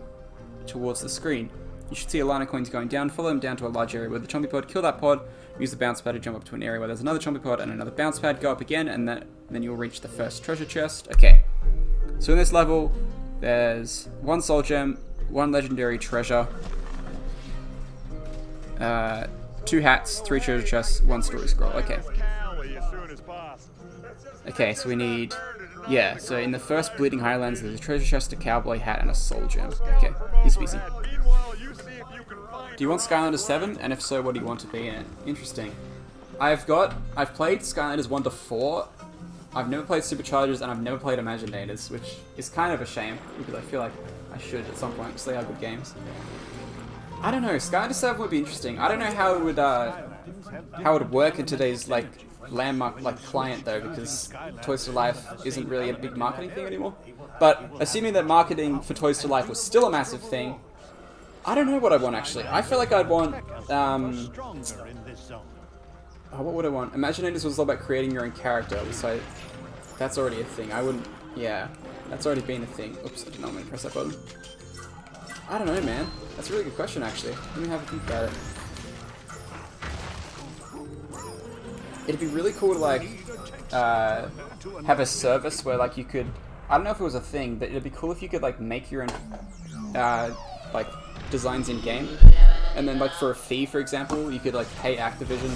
towards the screen. You should see a line of coins going down. Follow them down to a large area with the Chompy Pod. Kill that pod. Use the bounce pad to jump up to an area where there's another Chompy Pod and another bounce pad. Go up again and then you'll reach the first treasure chest. Okay. So in this level, there's 1 soul gem, 1 legendary treasure, 2 hats, 3 treasure chests, 1 story scroll. Okay. Okay, so we need... Yeah, so in the first Bleeding Highlands, there's a treasure chest, a cowboy hat, and a soul gem. Okay, easy peasy. Do you want Skylanders 7? And if so, what do you want to be in it? Interesting. I've played Skylanders 1 to 4. I've never played Superchargers, and I've never played Imaginators, which is kind of a shame, because I feel like I should at some point, because they are good games. I don't know, Skylanders 7 would be interesting. I don't know how it would work in today's, like, landmark, like, client, though, because Toys to Life isn't really a big marketing thing anymore. But, assuming that marketing for Toys to Life was still a massive thing, I don't know what I'd want, actually. I feel like I'd want, what would I want? Imaginators was all about creating your own character, so that's already a thing. I wouldn't... Yeah, that's already been a thing. Oops, I did not mean to press that button. I don't know, man. That's a really good question, actually. Let me have a think about it. It'd be really cool to, like, have a service where, like, you could... I don't know if it was a thing, but it'd be cool if you could, like, make your own, like, designs in-game. And then, like, for a fee, for example, you could, like, pay Activision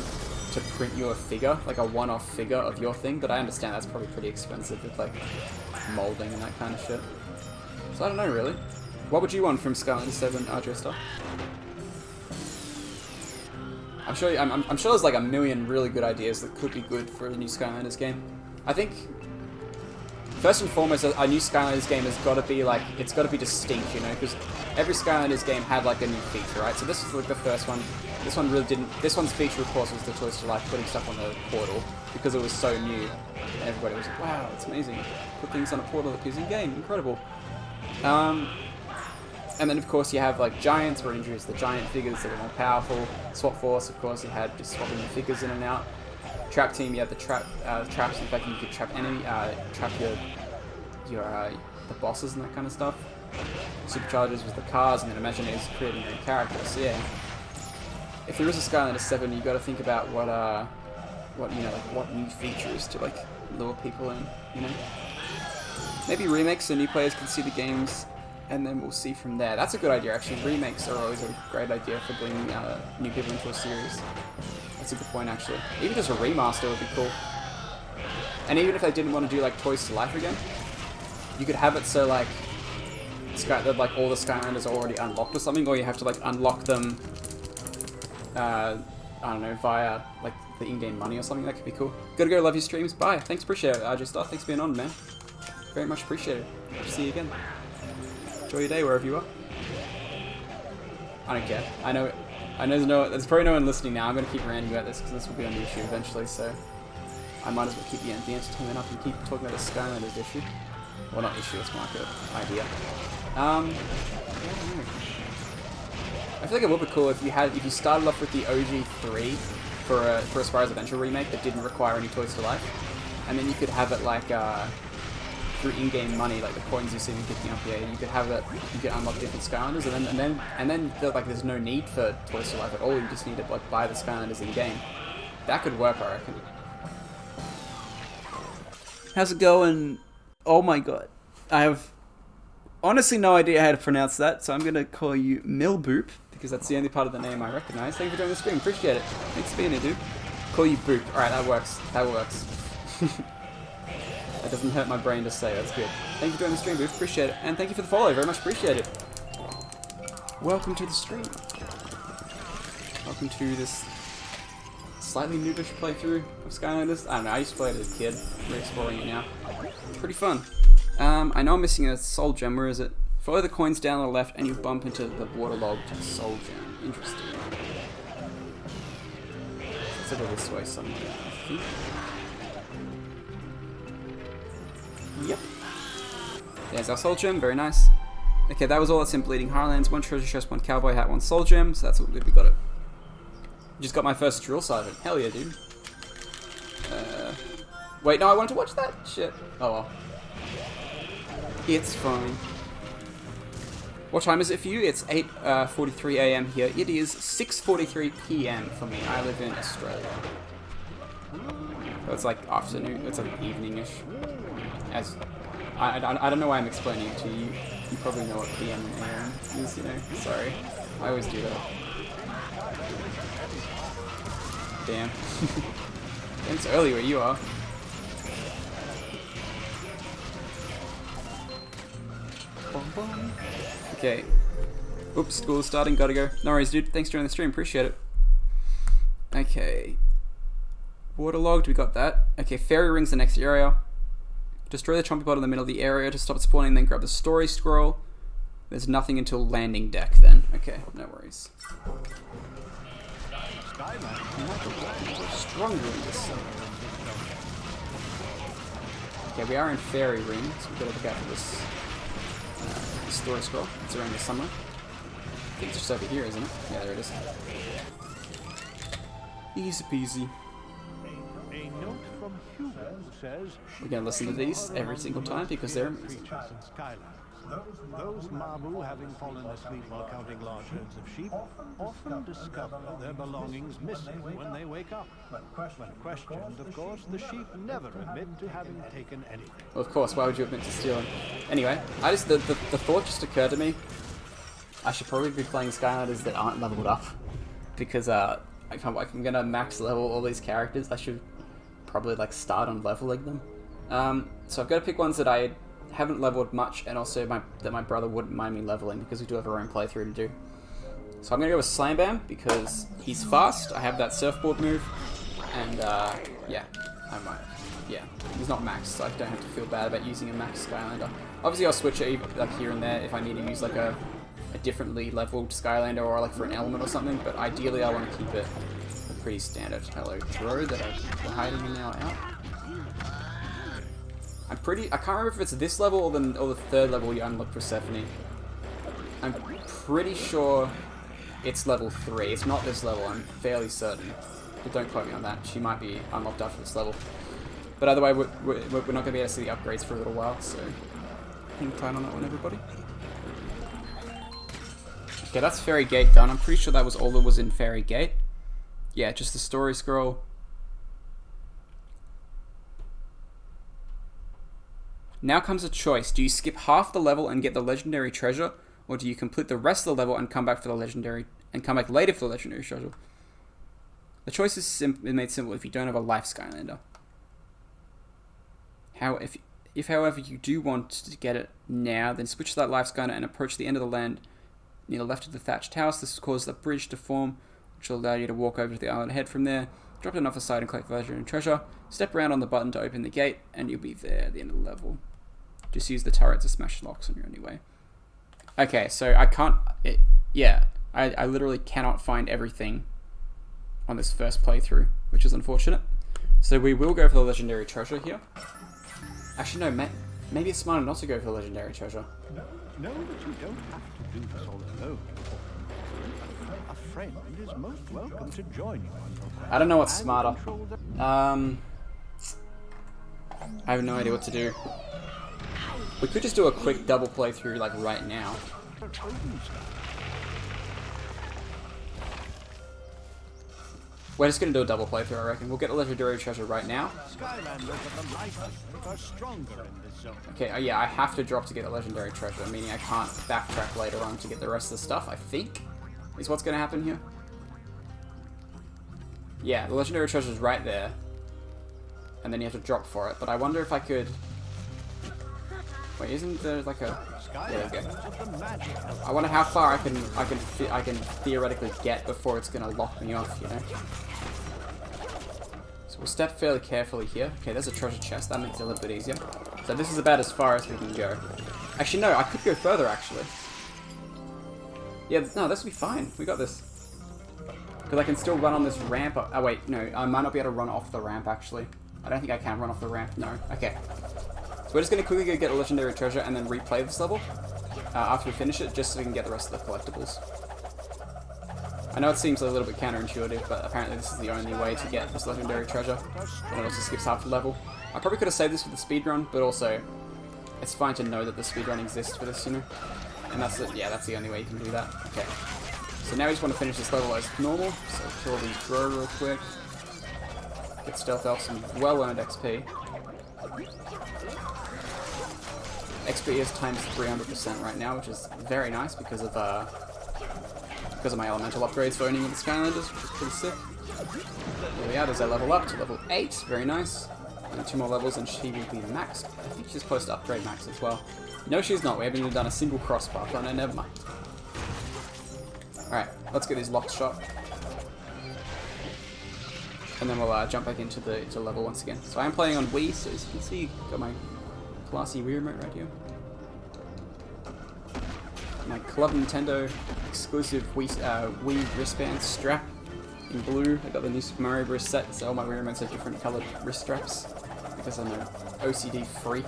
to print you a figure, like a one-off figure of your thing, but I understand that's probably pretty expensive with, like, molding and that kind of shit. So I don't know, really. What would you want from Skylanders 7, Arjesta? I'm sure there's like a million really good ideas that could be good for a new Skylanders game. I think, first and foremost, a new Skylanders game has got to be like, it's got to be distinct, you know, because every Skylanders game had like a new feature, right? So this was like the first one. This one really didn't. This one's feature, of course, was the Toys to Life putting stuff on the portal because it was so new, and everybody was like, "Wow, it's amazing! Put things on a portal that appears in game, incredible." And then, of course, you have like Giants, where it introduced the giant figures that are more powerful. Swap Force, of course, you had just swapping the figures in and out. Trap Team, you had the traps. In fact, you could trap trap the bosses and that kind of stuff. Superchargers was the cars, and then Imaginators creating your own characters. So yeah, if there is a Skylanders 7, you got to think about what new features to like lure people in. You know, maybe remakes so new players can see the games, and then we'll see from there. That's a good idea, actually. Remakes are always a great idea for bringing new people into a series. That's a good point, actually. Even just a remaster would be cool. And even if they didn't want to do like Toys to Life again, you could have it so like like all the Skylanders are already unlocked or something, or you have to like unlock them, I don't know, via like the in-game money or something. That could be cool. Gotta go, love your streams. Bye. Thanks, appreciate it. RJ Thanks for being on, man. Very much appreciated. See you again. Enjoy your day wherever you are. I don't care. I know there's probably no one listening now. I'm gonna keep ranting about this because this will be on YouTube eventually, so I might as well keep the entertainment up and keep talking about the Skylanders issue. Well, not issue, it's more like an idea. I feel like it would be cool if you started off with the OG 3 for a Spyro's Adventure remake that didn't require any Toys to Life, and then you could have it like through in-game money, like the coins you see me picking up here. You could have it, you could unlock different Skylanders, and then like there's no need for Toys to Life at all. You just need to like buy the Skylanders in-game. That could work, I reckon. How's it going? Oh my god, I have honestly no idea how to pronounce that, so I'm going to call you Milboop, because that's the only part of the name I recognize. Thank you for joining the stream, appreciate it. Thanks for being here, dude. Call you Boop. Alright, that works. That works. That doesn't hurt my brain to say, that's good. Thank you for joining the stream, Boop, appreciate it. And thank you for the follow, very much appreciate it. Welcome to the stream. Welcome to this slightly noobish playthrough of Skylanders. I don't know, I used to play it as a kid. We're exploring it now. Pretty fun. I know I'm missing a soul gem. Where is it? Follow the coins down to the left and you bump into the waterlogged soul gem. Interesting. Let's go this way somewhere, I think. Yep. There's our soul gem. Very nice. Okay, that was all that's in Bleeding Highlands. 1 treasure chest, 1 cowboy hat, 1 soul gem. So that's all good. We got it. Just got my first drill sergeant. Hell yeah, dude. Wait, no, I wanted to watch that? Shit. Oh well. It's fine. What time is it for you? It's 8:43 AM here. It is 6:43 PM for me. I live in Australia. So it's like afternoon. It's like evening-ish. As I don't know why I'm explaining it to you. You probably know what PM and AM is, you know. Sorry, I always do that. Damn. It's early where you are. Okay. Oops, school is starting, gotta go. No worries, dude. Thanks for joining the stream, appreciate it. Okay. Waterlogged, we got that. Okay, fairy rings the next area. Destroy the chompy bot in the middle of the area to stop it spawning, then grab the story scroll. There's nothing until landing deck then. Okay, no worries. We're stronger in this. Okay, we are in fairy ring, so we've got to look out for this story scroll. It's around here somewhere. I think it's just over here, isn't it? Yeah, there it is. Easy peasy. A note from Hugo says We're going to listen to these every single time because they're amazing. creatures in Skylanders. Those Mabu, having fallen asleep while counting large herds of sheep, often discover their belongings missing when they wake up. When questioned, of course, the sheep never admit to having taken anything. Well, of course, why would you admit to stealing? Anyway, the thought just occurred to me. I should probably be playing Skylanders that aren't leveled up. Because if I'm going to max level all these characters, I should probably like start on leveling them. So I've got to pick ones that I haven't leveled much, and also that my brother wouldn't mind me leveling, because we do have our own playthrough to do. So I'm going to go with Slam Bam, because he's fast, I have that surfboard move, and yeah, I might. Yeah, he's not maxed, so I don't have to feel bad about using a maxed Skylander. Obviously I'll switch it like here and there if I need to use like a differently leveled Skylander, or like for an element or something, but ideally I want to keep it pretty standard. Hello, Dro, that we're hiding in now out. I can't remember if it's this level or the third level you unlock Persephone. I'm pretty sure it's level 3. It's not this level, I'm fairly certain. But don't quote me on that. She might be unlocked after this level. But either way, we're not going to be able to see the upgrades for a little while, so hang tight on that one, everybody. Okay, that's Fairy Gate done. I'm pretty sure that was all that was in Fairy Gate. Yeah, just the story scroll. Now comes a choice. Do you skip half the level and get the legendary treasure, or do you complete the rest of the level and come back for the legendary and come back later for the legendary treasure? The choice is made simple if you don't have a life Skylander. If however you do want to get it now, then switch to that life Skylander and approach the end of the land near the left of the thatched house. This will cause the bridge to form, which will allow you to walk over to the island ahead from there. Drop it off the side and collect the legendary treasure. Step around on the button to open the gate, and you'll be there at the end of the level. Just use the turret to smash locks on your only way. Okay, so I can't... I literally cannot find everything on this first playthrough, which is unfortunate. So we will go for the legendary treasure here. Actually, no, maybe it's smarter not to go for the legendary treasure. Know that you don't have to do this all alone. A friend is most welcome to join you on your quest. I don't know what's smarter. I have no idea what to do. We could just do a quick double playthrough like right now. We're just gonna do a double playthrough, I reckon. We'll get the legendary treasure right now. Skylanders of the life are stronger in this zone. Okay, yeah, I have to drop to get the legendary treasure, meaning I can't backtrack later on to get the rest of the stuff, I think, is what's gonna happen here. Yeah, the legendary treasure is right there. And then you have to drop for it, but I wonder if I could... Wait, isn't there like a... There we go. I wonder how far I can theoretically get before it's gonna lock me off, you know? So we'll step fairly carefully here. Okay, there's a treasure chest. That makes it a little bit easier. So this is about as far as we can go. Actually, no, I could go further, actually. Yeah, no, this will be fine. We got this. Because I can still run on this ramp. Oh, wait, no. I might not be able to run off the ramp, actually. I don't think I can run off the ramp. No. Okay. So we're just going to quickly go get a legendary treasure and then replay this level after we finish it, just so we can get the rest of the collectibles. I know it seems a little bit counterintuitive, but apparently this is the only way to get this legendary treasure. And it also skips half the level. I probably could have saved this for the speedrun, but also it's fine to know that the speedrun exists for this, you know? And that's it. Yeah, that's the only way you can do that. Okay. So now we just want to finish this level as normal. So kill these Dro real quick. Get stealth elf some well-earned XP. XP is times 300% right now, which is very nice because of my elemental upgrades for owning with the Skylanders, which is pretty sick. There we are, there's a level up to level 8, very nice. And 2 more levels and she will be maxed. I think she's supposed to upgrade max as well. No, she's not, we haven't even done a single crosspath on her, never mind. Alright, let's get his locked shot. And then we'll jump back into the level once again. So I am playing on Wii, so as you can see, got my classy Wii remote right here. My Club Nintendo exclusive Wii wristband strap in blue. I got the new Super Mario Bros. Set, so all my Wii remotes have different coloured wrist straps because I'm an OCD freak.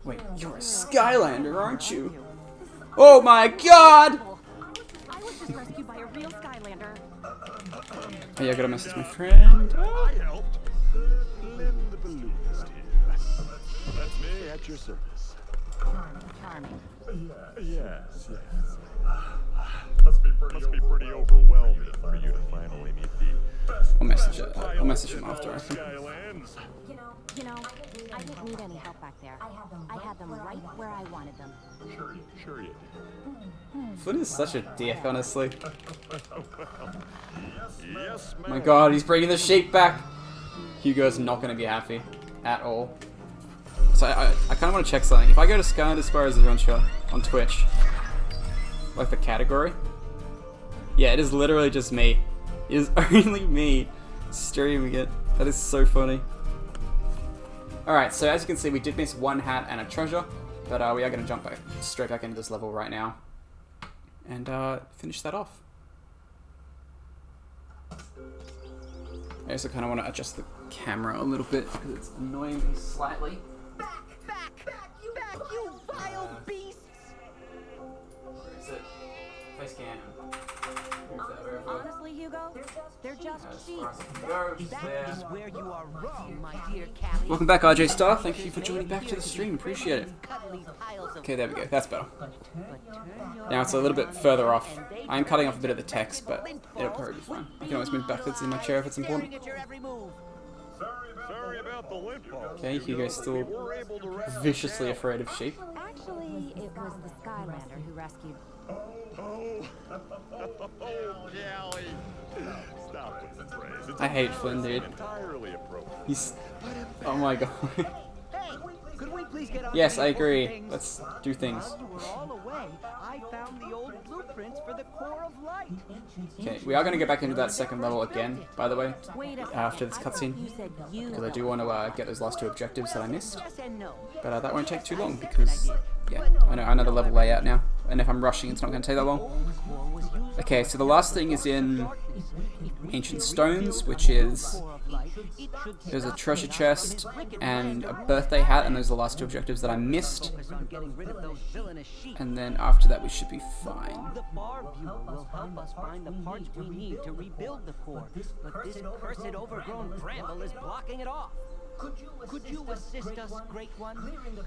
Wait, you're a Skylander, aren't you? Oh my god! I was just rescued by a real Skylander. Oh yeah, I got a message, my friend. I helped. Lynn the balloonist here. That's me at your service. Charming. Yes. Must be pretty overwhelming for you to finally meet the I'll message him after, I think. Skylands. You know, I didn't need any help back there. I had them right where I wanted them. Sure you did. Flynn is such a dick, honestly. Yes, Oh ma'am. my god, he's bringing the sheep back! Hugo's not going to be happy. At all. So I kind of want to check something. If I go to Skylanders Spyro's Adventure on Twitch, like the category, yeah, it is literally just me. It is only me streaming it. That is so funny. Alright, so as you can see, we did miss one hat and a treasure, but we are going to jump straight back into this level right now and finish that off. I also kind of want to adjust the camera a little bit because it's annoying me slightly. Back, you vile beasts! Where is it? Face cam. Move that over. Honestly, Hugo, they're just sheep. That is where you are wrong, my dear Callie. Welcome back, RJ Star. Thank you for joining back to the stream. Appreciate it. Cuddly piles of Okay, there we go. That's better. but turn your Now it's a little bit further off. I'm cutting off a bit of the text, but it'll probably be fine. I can always move backwards in my chair if it's important. staring at your every move. Sorry about the lint ball. Okay, Hugo's still We're able to rescue viciously afraid of sheep. Actually, it was the Skylander who rescued. Oh, Callie. Stop with the praise. It's I hate Flynn, dude. entirely appropriate. He's... Oh my god. Hey, could we please get on Yes, to the I important agree. things? Let's do things. While you were all away, I found the old blueprints for the core of light. Okay, we are going to get back into that second level again, by the way, Wait a second. after this I thought cutscene. You said you. Because I do want to get those last two objectives that I missed. Yes and no. But that won't take too long because, yeah, I know the level layout now. And if I'm rushing, it's not going to take that long. Okay, so the last thing is in Ancient Stones, which is... There's a treasure chest and a birthday hat, and those are the last two objectives that I missed. And then after that, we should be fine. The bar viewer will help us find the parts we need to rebuild the core, but this cursed overgrown bramble is blocking it off. Could you assist us, Great One?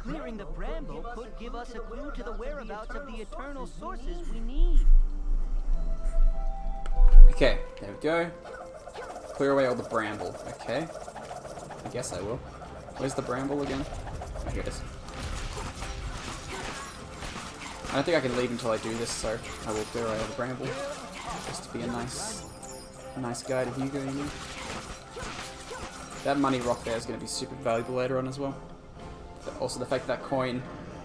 Clearing the bramble could give us a clue to the whereabouts of the eternal sources we need. Okay, there we go. Clear away all the bramble. Okay. I guess I will. Where's the bramble again? Oh, here it is. I don't think I can leave until I do this, so I will clear away all the bramble. Just to be a nice guy to Hugo, you know. That money rock there is going to be super valuable later on as well. Also, the fact that coin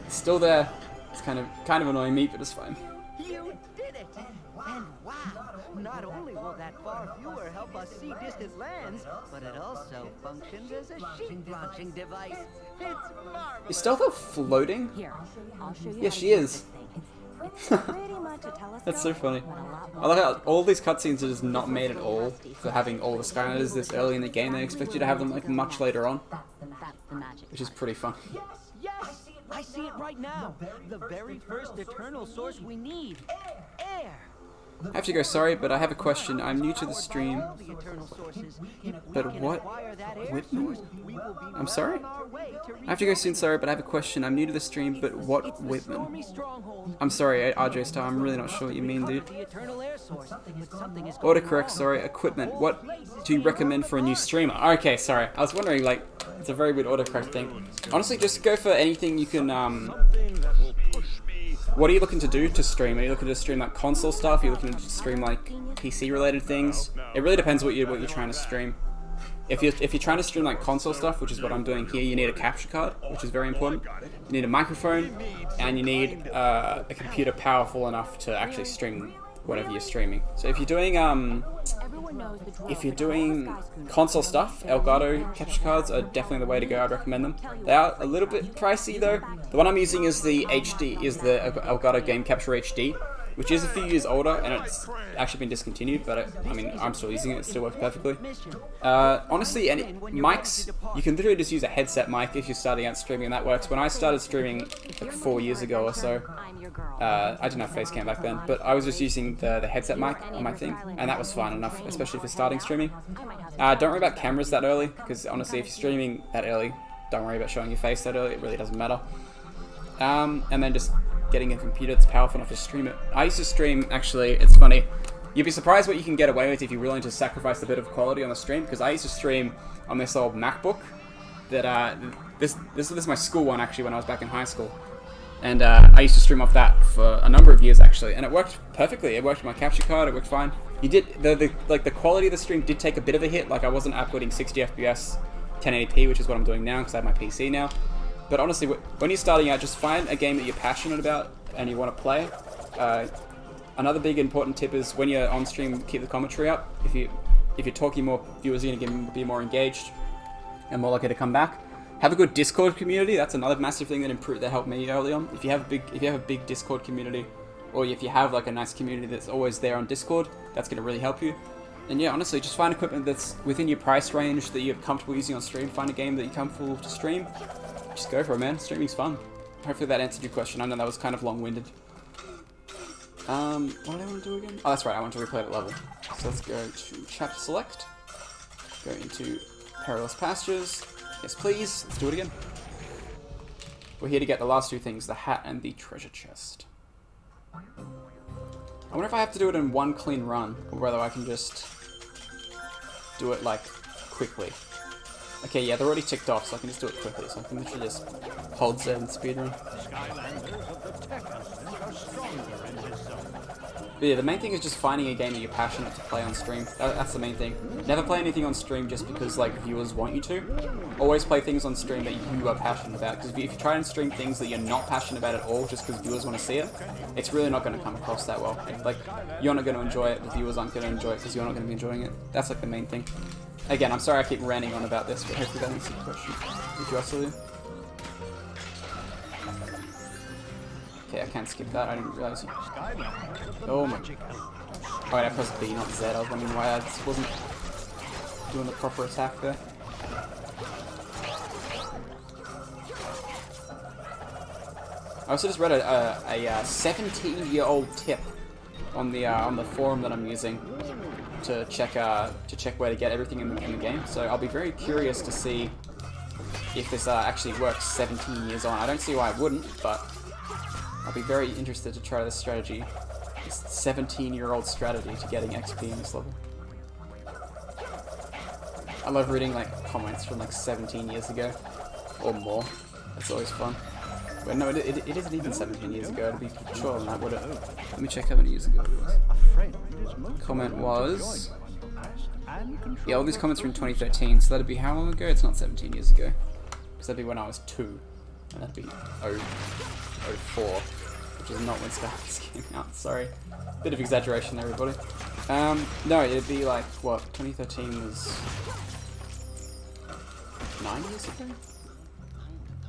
is still there, it's kind of annoying me, but it's fine. You did it! And wow, not only will that far viewer help us see distant lands, but it also functions as a sheep launching device. It's marvelous! Is Stealtho floating? Here, I'll show you. Yeah, how to she use is. this thing. It's pretty much a telescope. That's so funny. but a lot more I like how all these cutscenes are just not made at all for having all the Skylanders this early in the game. They expect you to have them like much later on, That's the magic. which is pretty fun. Yes! I see it right now! The very first eternal source we need! Air! I have to go, sorry, but I have a question. I'm new to the stream. All the eternal sources. If we But can what? acquire that air Whitman? source, we will be I'm sorry? well on our way to I have to go soon, sorry, but I have a question. I'm new to the stream, but what It's the Whitman? stormy stronghold. I'm sorry, RJ Star, I'm really not sure what you mean, dude. The eternal air source, but something is going Autocorrect, wrong. sorry, equipment. What do you recommend for a new streamer? Okay, sorry. I was wondering, like, it's a very weird autocorrect thing. Honestly, just go for anything you can, Something that will push me. What are you looking to do to stream? Are you looking to stream like console stuff? Are you looking to stream like PC related things? It really depends what you're trying to stream. if you're trying to stream like console stuff, which is what I'm doing here, you need a capture card, which is very important. You need a microphone, and you need a computer powerful enough to actually stream whatever you're streaming. So if you're doing console stuff, Elgato capture cards are definitely the way to go. I'd recommend them. They are a little bit pricey though. The one I'm using is the HD, is the Elgato Game Capture HD, which is a few years older, and it's actually been discontinued, but I mean, I'm still using it, it still works perfectly. Honestly, any mics, you can literally just use a headset mic if you're starting out streaming, and that works. When I started streaming like 4 years ago or so, I didn't have face cam back then, but I was just using the headset mic on my thing, and that was fine enough, especially for starting streaming. Don't worry about cameras that early, because honestly, if you're streaming that early, don't worry about showing your face that early, it really doesn't matter. And then just getting a computer that's powerful enough to stream it. I used to stream, actually, it's funny, you'd be surprised what you can get away with if you're willing to sacrifice a bit of quality on the stream, because I used to stream on this old MacBook that, this is my school one actually when I was back in high school. And I used to stream off that for a number of years actually, and it worked perfectly. It worked with my capture card, it worked fine. You did, the quality of the stream did take a bit of a hit, like I wasn't outputting 60 FPS 1080p, which is what I'm doing now because I have my PC now. But honestly, when you're starting out, just find a game that you're passionate about and you want to play. Another big important tip is when you're on stream, keep the commentary up. If you're talking more, viewers are going to be more engaged and more likely to come back. Have a good Discord community. That's another massive thing that helped me early on. If you have a big Discord community, or if you have like a nice community that's always there on Discord, that's going to really help you. And yeah, honestly, just find equipment that's within your price range that you're comfortable using on stream. Find a game that you're comfortable to stream. Just go for it, man. Streaming's fun. Hopefully that answered your question. I know that was kind of long-winded. What did I want to do again? Oh, that's right. I want to replay the level. So let's go to chapter select. Go into Perilous Pastures. Yes, please. Let's do it again. We're here to get the last two things, the hat and the treasure chest. I wonder if I have to do it in one clean run, or whether I can just do it, like, quickly. Okay, yeah, they're already ticked off, so I can just do it quickly. So I can literally just hold Z and speedrun. But yeah, the main thing is just finding a game that you're passionate to play on stream. That's the main thing. Never play anything on stream just because like viewers want you to. Always play things on stream that you are passionate about. Because if you try and stream things that you're not passionate about at all, just because viewers want to see it, it's really not going to come across that well. Like, you're not going to enjoy it. The viewers aren't going to enjoy it because you're not going to be enjoying it. That's like the main thing. Again, I'm sorry I keep ranting on about this, but hopefully that answers the question. If you're still there. Okay, I can't skip that. I didn't realize you. Oh my. Oh, wait, I pressed B, not Z. I was wondering why I just wasn't doing the proper attack there. I also just read a 17-year-old tip on the forum that I'm using to check where to get everything in the game. So I'll be very curious to see if this actually works 17 years on. I don't see why it wouldn't, but I'll be very interested to try this strategy, this 17-year-old strategy to getting XP in this level. I love reading like comments from like 17 years ago or more. It's always fun. But no, it isn't even 17 years ago. To be sure on that, would it? Let me check how many years ago it was. Comment was, yeah, all these comments are in 2013, so that'd be how long ago? It's not 17 years ago, because that'd be when I was 2, and that'd be 04, which is not when Skylanders came out. Sorry, bit of exaggeration there, everybody. No, it'd be like what? 2013 was 9 years ago.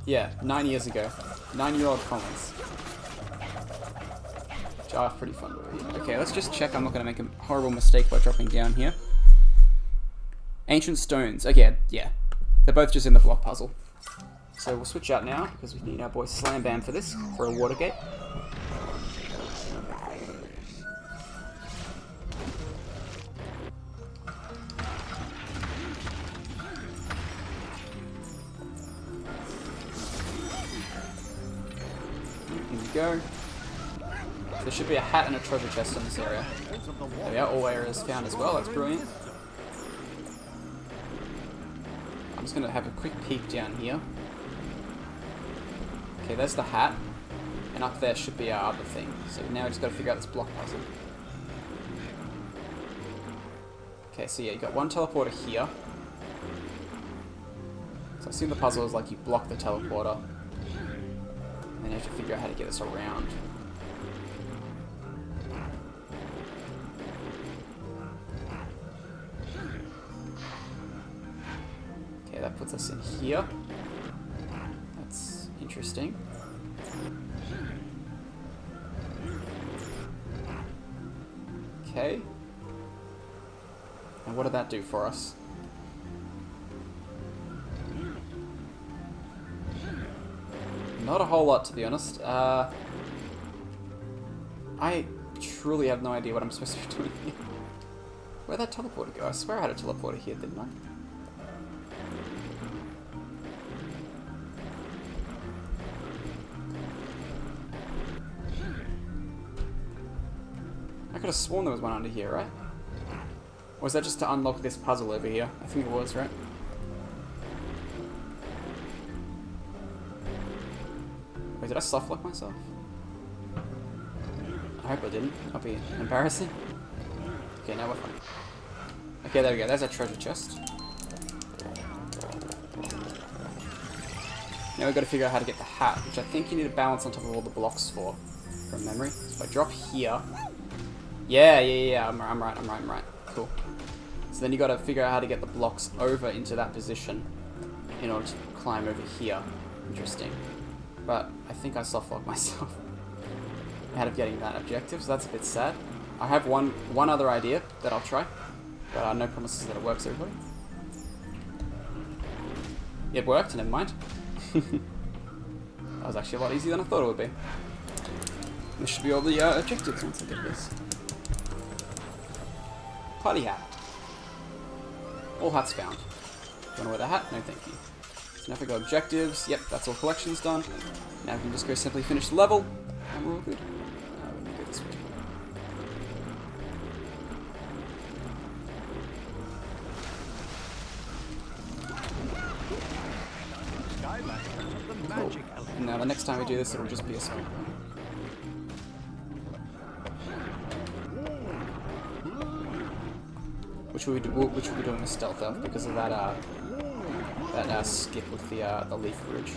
Yeah, 9 years ago. 9-year-old comments. Which are pretty fun to read. Okay, let's just check I'm not going to make a horrible mistake by dropping down here. Ancient stones. Okay, yeah. They're both just in the block puzzle. So we'll switch out now, because we need our boy Slam Bam for this, for a water gate. Here we go. There should be a hat and a treasure chest in this area. There we are, all areas found as well, that's brilliant. I'm just going to have a quick peek down here. Okay, there's the hat, and up there should be our other thing. So now we just got to figure out this block puzzle. Okay, so yeah, you got one teleporter here. So I assume the puzzle is like you block the teleporter, and then you have to figure out how to get this around. Okay, that puts us in here. That's interesting. Okay. And what did that do for us? Not a whole lot, to be honest. I truly have no idea what I'm supposed to be doing here. Where'd that teleporter go? I swear I had a teleporter here, didn't I? I could have sworn there was one under here, right? Or was that just to unlock this puzzle over here? I think it was, right? Wait, did I soft lock myself? I hope I didn't. That'll be embarrassing. Okay, now we're fine. Okay, there we go. There's our treasure chest. Now we've got to figure out how to get the hat, which I think you need to balance on top of all the blocks for, from memory. So if I drop here... Yeah, I'm right. Cool. So then you got to figure out how to get the blocks over into that position in order to climb over here. Interesting. But I think I soft-locked myself out of getting that objective, so that's a bit sad. I have one other idea that I'll try, but no promises that it works, everybody. It worked, never mind. That was actually a lot easier than I thought it would be. This should be all the objectives once I get this. Party hat. All hats found. Do you want to wear the hat? No, thank you. So now if we go objectives, yep, that's all collections done. Now we can just go simply finish the level, and we're all good. Let me go this way. Cool. And now the next time we do this, it'll just be a speed run. Which we'll be doing a stealth of because of that skip with the leaf bridge.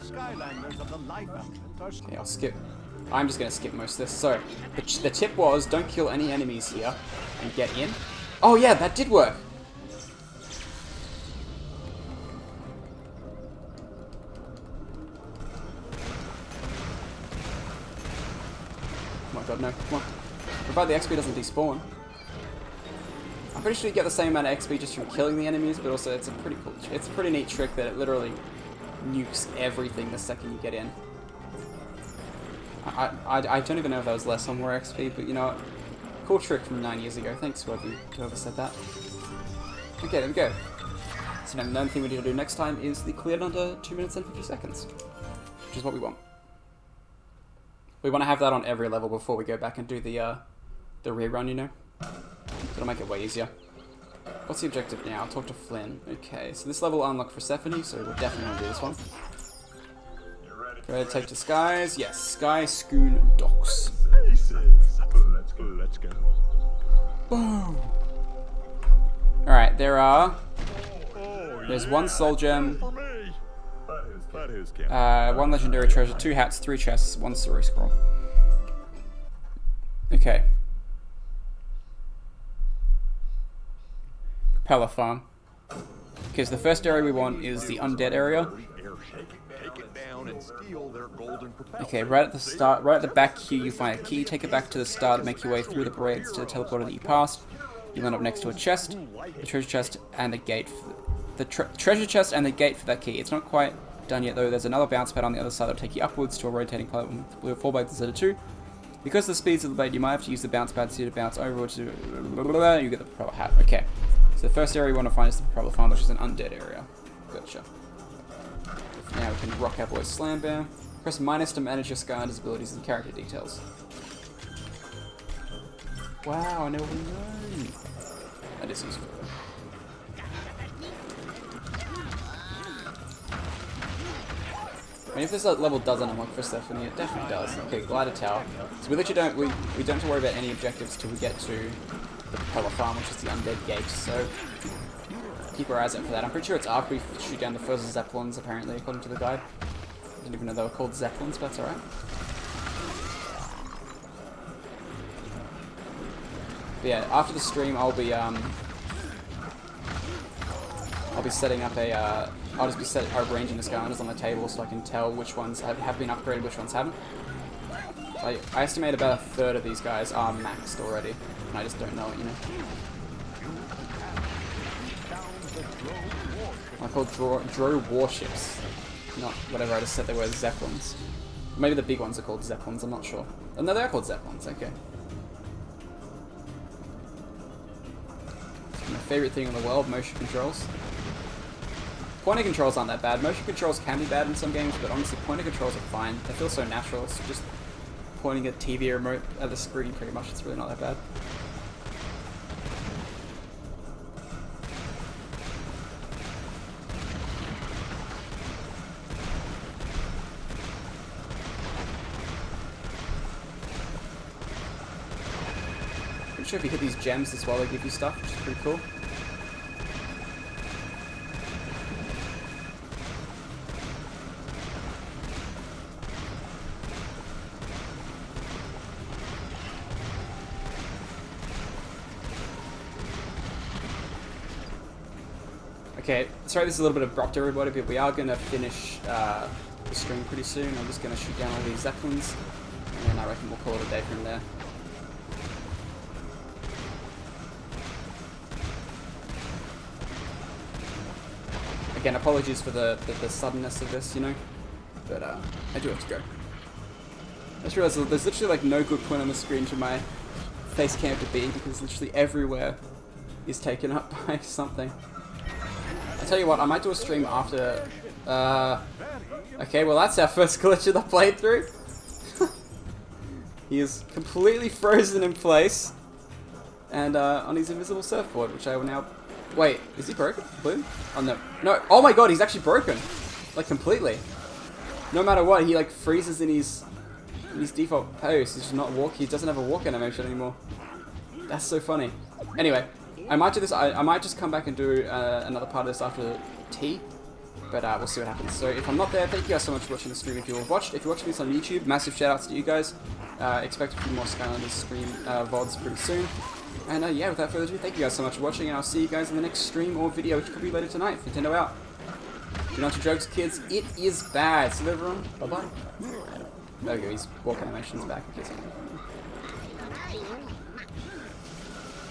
Skylanders of the life element are Okay, I'll skip. I'm just gonna skip most of this. So the tip was don't kill any enemies here and get in. Oh yeah, that did work. Oh my god, no! Come on. Provided the XP doesn't despawn. I'm pretty sure you get the same amount of XP just from killing the enemies, but also it's a pretty cool, it's a pretty neat trick that it literally nukes everything the second you get in. I don't even know if that was less or more XP, but you know what? Cool trick from 9 years ago. Thanks whoever said that. Okay, there we go. So now the only thing we need to do next time is the cleared under 2 minutes and 50 seconds, which is what we want. We want to have that on every level before we go back and do the rerun, you know? It'll make it way easier. What's the objective now? I'll talk to Flynn. Okay, so this level will unlock Persephone, so we'll definitely want to do this one. Ready to take to Skies? Yes, Sky Schoon Docks. Let's go. Boom! Alright, there's one soul gem, one legendary treasure, 2 hats, 3 chests, 1 story scroll. Okay. Propeller farm. Because the first area we want is the undead area. Okay, right at the start, right at the back here, you find a key. Take it back to the start and make your way through the parades to the teleporter that you passed. You end up next to a chest, the treasure chest, and a gate. The treasure chest and the gate for that key. It's not quite done yet though. There's another bounce pad on the other side that'll take you upwards to a rotating platform with 4 blades instead of 2. Because of the speeds of the blade, you might have to use the bounce pads to bounce over to you get the propeller hat. Okay. So the first area we want to find is the propeller farm, which is an undead area. Gotcha. Now we can rock our boy Slam Bear. Press minus to manage your Skylanders abilities and character details. Wow, I never would have known. That is useful. I mean, if this level doesn't unlock for Persephone, it definitely does. Okay, glider tower. So we literally don't have to worry about any objectives till we get to the propeller farm, which is the undead gate, so keep our eyes out for that. I'm pretty sure it's after we shoot down the first Zeppelins, apparently, according to the guide. I didn't even know they were called Zeppelins, but that's alright. But yeah, after the stream, I'll be setting up a, I'll just be arranging the Skylanders on the table so I can tell which ones have been upgraded, which ones haven't. I estimate about a third of these guys are maxed already, and I just don't know it, you know. They're called Dro warships, not whatever I just said they were, Zeppelins. Maybe the big ones are called Zeppelins, I'm not sure. Oh, no, they are called Zeppelins, okay. My favourite thing in the world, motion controls. Pointer controls aren't that bad. Motion controls can be bad in some games, but honestly, pointer controls are fine. They feel so natural. It's just pointing a TV remote at the screen, pretty much. It's really not that bad. Pretty sure if you hit these gems as well, they give you stuff, which is pretty cool. Okay, sorry this is a little bit abrupt everybody, but we are going to finish the stream pretty soon. I'm just going to shoot down all these Zeppelins, and then I reckon we'll call it a day from there. Again, apologies for the suddenness of this, you know, but I do have to go. I just realized that there's literally like no good point on the screen for my face cam to be, because literally everywhere is taken up by something. I'll tell you what, I might do a stream after, okay, well that's our first glitch of the playthrough. He is completely frozen in place, and on his invisible surfboard, which I will now... Wait, is he broken? Blue? Oh no. No, oh my god, he's actually broken. Like, completely. No matter what, he like freezes in his default pose. He's just not walking. He doesn't have a walk animation anymore. That's so funny. Anyway, I might do this. I might just come back and do another part of this after tea. But we'll see what happens. So if I'm not there, thank you guys so much for watching the stream. If you're watching this on YouTube, massive shout outs to you guys. Expect a few more Skylanders stream VODs pretty soon. And yeah, without further ado, thank you guys so much for watching, and I'll see you guys in the next stream or video, which could be later tonight. Nintendo out. Do not do drugs, kids. It is bad. See you everyone. Bye bye. There we go. His walk animation's back. In case